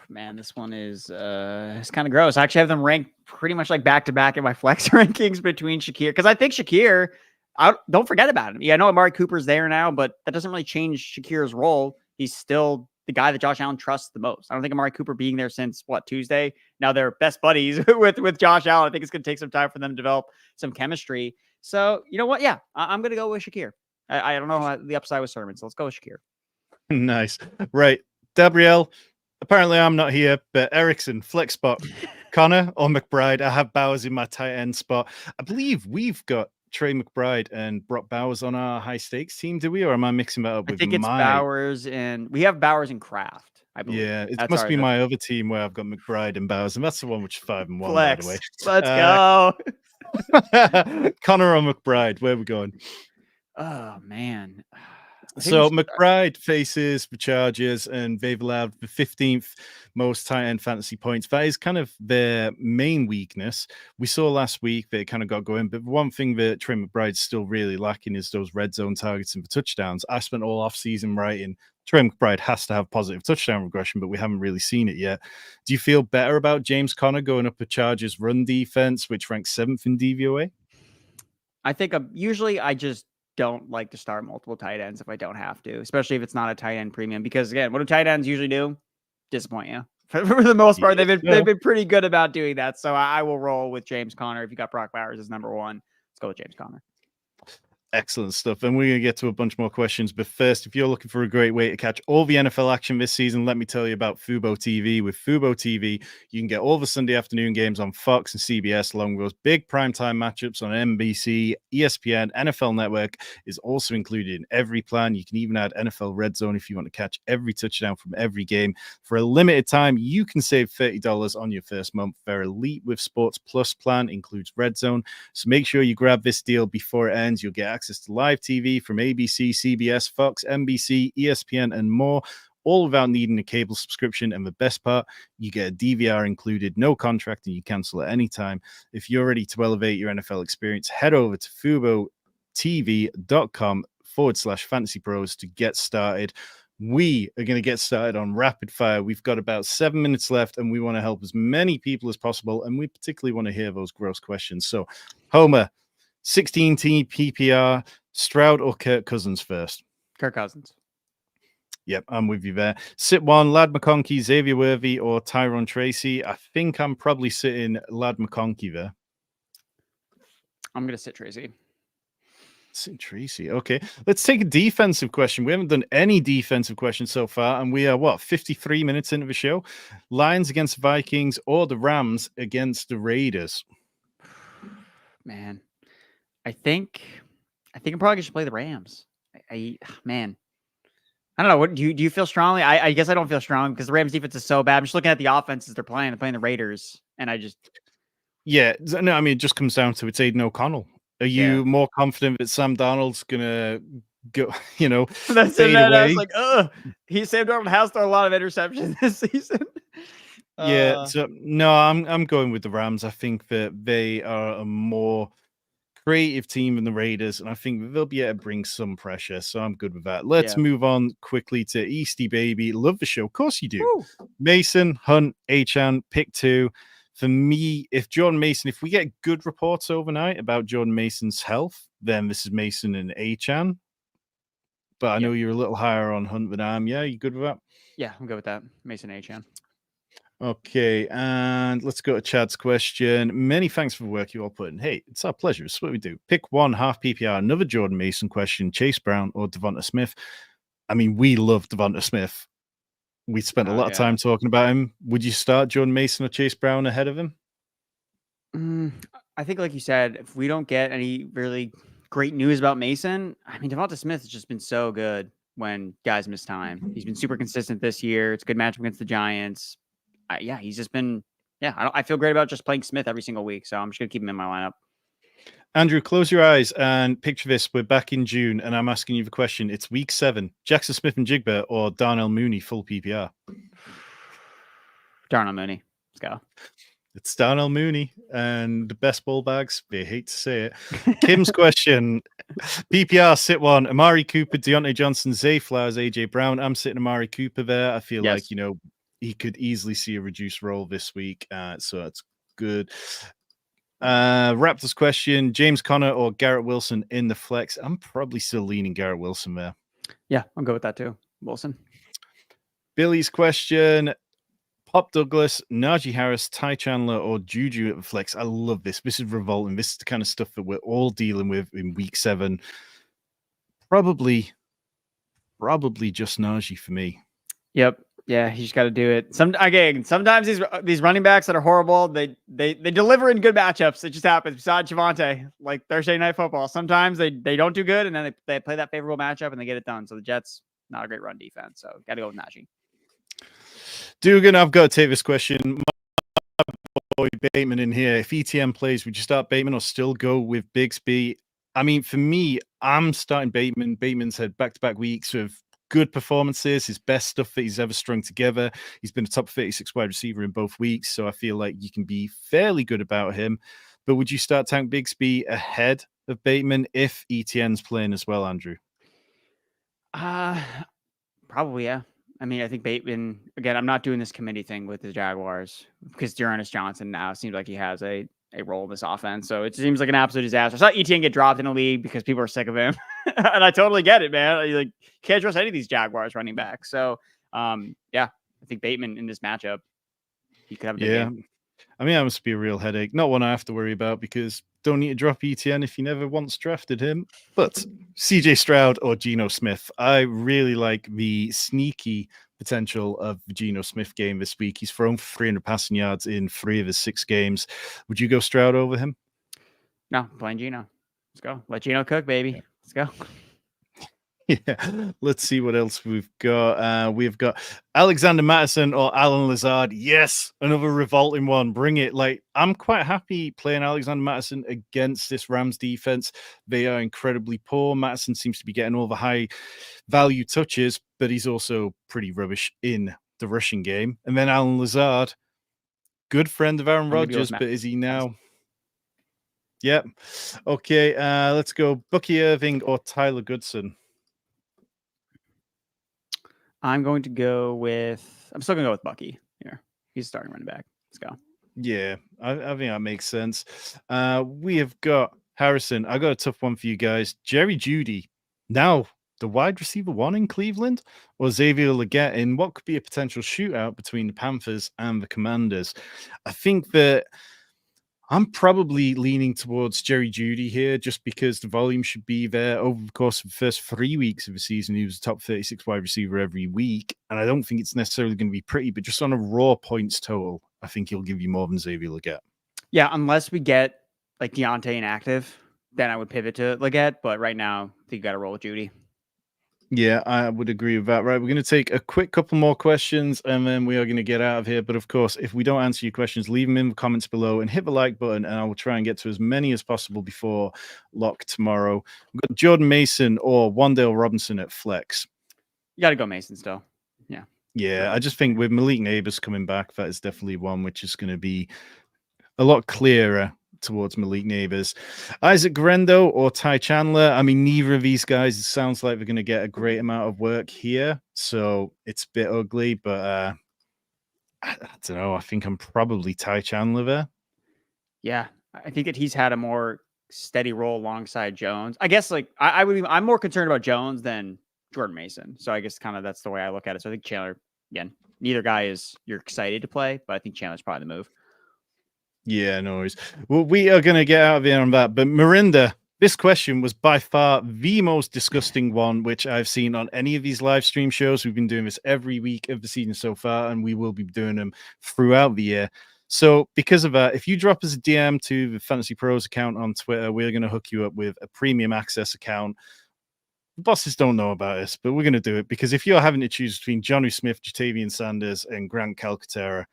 Man, this one is it's kind of gross. I actually have them ranked pretty much like back to back in my flex rankings between Shakir, because I think Shakir, don't forget about him. Yeah, I know Amari Cooper's there now, but that doesn't really change Shakir's role. He's still the guy that Josh Allen trusts the most. I don't think Amari Cooper being there since Tuesday. Now they're best buddies with Josh Allen. I think it's going to take some time for them to develop some chemistry. So you know what? Yeah, I'm going to go with Shakir. I don't know the upside with Sermon, so let's go with Shakir. Nice. Right. Gabrielle, apparently I'm not here, but Erickson, flex spot, Connor or McBride. I have Bowers in my tight end spot. I believe we've got Trey McBride and Brock Bowers on our high stakes team, do we? Or am I mixing that up with I think it's Bowers, and we have Bowers and Kraft, I believe. Yeah, it must be my other team where I've got McBride and Bowers, and that's the one which is 5-1, flex. by the way. Let's go. Connor or McBride, where are we going? Oh, man. So McBride faces the Chargers, and they've allowed the 15th most tight end fantasy points. That is kind of their main weakness. We saw last week that it kind of got going, but one thing that Trey McBride's still really lacking is those red zone targets and the touchdowns. I spent all offseason writing Trey McBride has to have positive touchdown regression, but we haven't really seen it yet. Do you feel better about James Conner going up a Chargers run defense, which ranks 7th in DVOA? I think usually I just don't like to start multiple tight ends if I don't have to, especially if it's not a tight end premium, because again, what do tight ends usually do? Disappoint you. For the most part, they've been pretty good about doing that. So I will roll with James Conner. If you got Brock Bowers as number one, let's go with James Conner. Excellent stuff. And we're going to get to a bunch more questions. But first, if you're looking for a great way to catch all the NFL action this season, let me tell you about FuboTV. With FuboTV, you can get all the Sunday afternoon games on Fox and CBS, along with those big primetime matchups on NBC, ESPN, NFL Network is also included in every plan. You can even add NFL Red Zone if you want to catch every touchdown from every game. For a limited time, you can save $30 on your first month. Their Elite with Sports Plus plan includes Red Zone. So make sure you grab this deal before it ends. You'll get access to live TV from ABC, CBS, Fox, NBC, ESPN, and more, all without needing a cable subscription. And the best part, you get a DVR included, no contract, and you cancel at any time. If you're ready to elevate your NFL experience, head over to FuboTV.com/FantasyPros to get started. We are going to get started on rapid fire. We've got about 7 minutes left, and we want to help as many people as possible. And we particularly want to hear those gross questions. So, Homer, 16-team PPR, Stroud or Kirk Cousins first? Kirk Cousins. Yep, I'm with you there. Sit one, Ladd McConkey, Xavier Worthy, or Tyrone Tracy. I think I'm probably sitting Ladd McConkey there. I'm going to sit Tracy. Sit Tracy. Okay, let's take a defensive question. We haven't done any defensive questions so far, and we are, 53 minutes into the show? Lions against Vikings or the Rams against the Raiders? Man. I think I'm probably should play the Rams. Man, I don't know. What do you feel strongly? I guess I don't feel strong because the Rams defense is so bad. I'm just looking at the offenses they're playing. They're playing the Raiders, and I just no. I mean, it just comes down to it's Aiden O'Connell. Are you more confident that Sam Darnold's gonna go? That's fade it, away? I was like, Sam Darnold has thrown a lot of interceptions this season. Yeah. So no, I'm going with the Rams. I think that they are a more creative team than the Raiders, and I think they'll be able to bring some pressure, so I'm good with that. Let's move on quickly to Easty Baby. Love the show. Of course you do. Woo. Mason, Hunt, Achane, pick two. For me, if we get good reports overnight about Jordan Mason's health, then this is Mason and Achane. But I know you're a little higher on Hunt than I am. Yeah, you good with that? Yeah, I'm good with that. Mason Achane. Okay, and let's go to Chad's question. Many thanks for the work you all put in. Hey, it's our pleasure. It's what we do. Pick one half PPR, another Jordan Mason question, Chase Brown or Devonta Smith. I mean, we love Devonta Smith. We spent a lot of time talking about him. Would you start Jordan Mason or Chase Brown ahead of him? I think, like you said, if we don't get any really great news about Mason, I mean, Devonta Smith has just been so good when guys miss time. He's been super consistent this year. It's a good matchup against the Giants. He's just been, I feel great about just playing Smith every single week. So I'm just going to keep him in my lineup. Andrew, close your eyes and picture this. We're back in June, and I'm asking you the question. It's week 7. Jackson Smith and Jigba or Darnell Mooney full PPR? Darnell Mooney. Let's go. It's Darnell Mooney and the best ball bags. They hate to say it. Kim's question. PPR, sit one. Amari Cooper, Deontay Johnson, Zay Flowers, AJ Brown. I'm sitting Amari Cooper there. I feel like, he could easily see a reduced role this week. So that's good. Raptors question. James Conner or Garrett Wilson in the flex? I'm probably still leaning Garrett Wilson there. Yeah, I'll go with that too. Wilson. Billy's question. Pop Douglas, Najee Harris, Ty Chandler, or JuJu at the flex. I love this. This is revolting. This is the kind of stuff that we're all dealing with in week 7. Probably just Najee for me. Yep. Yeah, you just got to do it. Sometimes these running backs that are horrible, they deliver in good matchups. It just happens. Besides Javonte, like Thursday Night Football, sometimes they don't do good, and then they play that favorable matchup and they get it done. So the Jets, not a great run defense. So got to go with Najee. Dugan, I've got to take this question. My boy Bateman in here. If ETN plays, would you start Bateman or still go with Bigsby? I mean, for me, I'm starting Bateman. Bateman's had back-to-back weeks of good performances, his best stuff that he's ever strung together. He's been a top 36 wide receiver in both weeks, so I feel like you can be fairly good about him. But would you start Tank Bigsby ahead of Bateman if ETN's playing as well, Andrew? Probably, yeah. I mean, I think Bateman, again, I'm not doing this committee thing with the Jaguars because Dearness Johnson now seems like he has a role in this offense. So it seems like an absolute disaster. I saw ETN get dropped in a league because people are sick of him. And I totally get it, man. Like, can't trust any of these Jaguars running back. So, I think Bateman in this matchup, he could have a good game. I mean, that must be a real headache. Not one I have to worry about because don't need to drop ETN if you never once drafted him. But CJ Stroud or Geno Smith, I really like the sneaky potential of the Geno Smith game this week. He's thrown 300 passing yards in 3 of his 6 games. Would you go Stroud over him? No, playing Geno. Let's go. Let Geno cook, baby. Let's go. Yeah, let's see what else we've got. We've got Alexander Mattison or Alan Lazard. Yes, another revolting one. Bring it. Like, I'm quite happy playing Alexander Mattison against this Rams defense. They are incredibly poor. Mattison seems to be getting all the high value touches, but he's also pretty rubbish in the rushing game. And then Alan Lazard, good friend of Aaron Rodgers, but is he now? Yep. Okay, let's go Bucky Irving or Tyler Goodson. I'm still going to go with Bucky here. He's starting running back. Let's go. Yeah, I think that makes sense. We have got Harrison. I got a tough one for you guys. Jerry Jeudy, now the wide receiver 1 in Cleveland, or Xavier Legette in what could be a potential shootout between the Panthers and the Commanders. I think that I'm probably leaning towards Jerry Jeudy here just because the volume should be there over the course of the first 3 weeks of the season. He was a top 36 wide receiver every week, and I don't think it's necessarily going to be pretty, but just on a raw points total, I think he'll give you more than Xavier Legette. Yeah, unless we get like Deontay inactive, then I would pivot to Legette, but right now, I think you got to roll with Jeudy. Yeah, I would agree with that. Right, we're going to take a quick couple more questions and then we are going to get out of here. But of course, if we don't answer your questions, leave them in the comments below and hit the like button, and I will try and get to as many as possible before lock tomorrow. We've got Jordan Mason or Wan'Dale Robinson at flex. You got to go Mason still. Yeah, I just think with Malik Neighbors coming back, that is definitely one which is going to be a lot clearer towards Malik Neighbors. Isaac Grendo or Ty Chandler. I mean, neither of these guys, it sounds like they're going to get a great amount of work here. So it's a bit ugly, but I don't know. I think I'm probably Ty Chandler there. Yeah, I think that he's had a more steady role alongside Jones. I guess I'm more concerned about Jones than Jordan Mason. So I guess kind of that's the way I look at it. So I think Chandler again, neither guy is you're excited to play, but I think Chandler's probably the move. Yeah, no worries. Well, we are going to get out of here on that. But Mirinda, this question was by far the most disgusting one which I've seen on any of these live stream shows. We've been doing this every week of the season so far, and we will be doing them throughout the year. So because of that, if you drop us a DM to the Fantasy Pros account on Twitter, we're going to hook you up with a premium access account. The bosses don't know about this, but we're going to do it because if you're having to choose between Jonnu Smith, Jatavian Sanders, and Grant Calcaterra,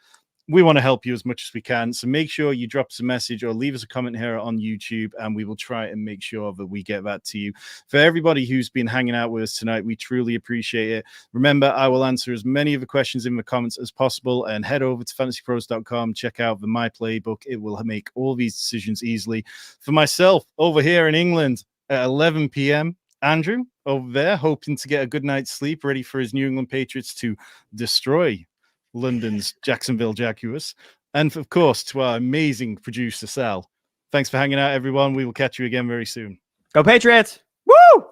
we want to help you as much as we can. So make sure you drop us a message or leave us a comment here on YouTube, and we will try and make sure that we get that to you. For everybody who's been hanging out with us tonight, we truly appreciate it. Remember, I will answer as many of the questions in the comments as possible, and head over to fantasypros.com, check out the My Playbook. It will make all these decisions easily. For myself, over here in England at 11 p.m., Andrew over there, hoping to get a good night's sleep, ready for his New England Patriots to destroy London's Jacksonville Jaguars. And of course, to our amazing producer, Sal. Thanks for hanging out, everyone. We will catch you again very soon. Go Patriots! Woo!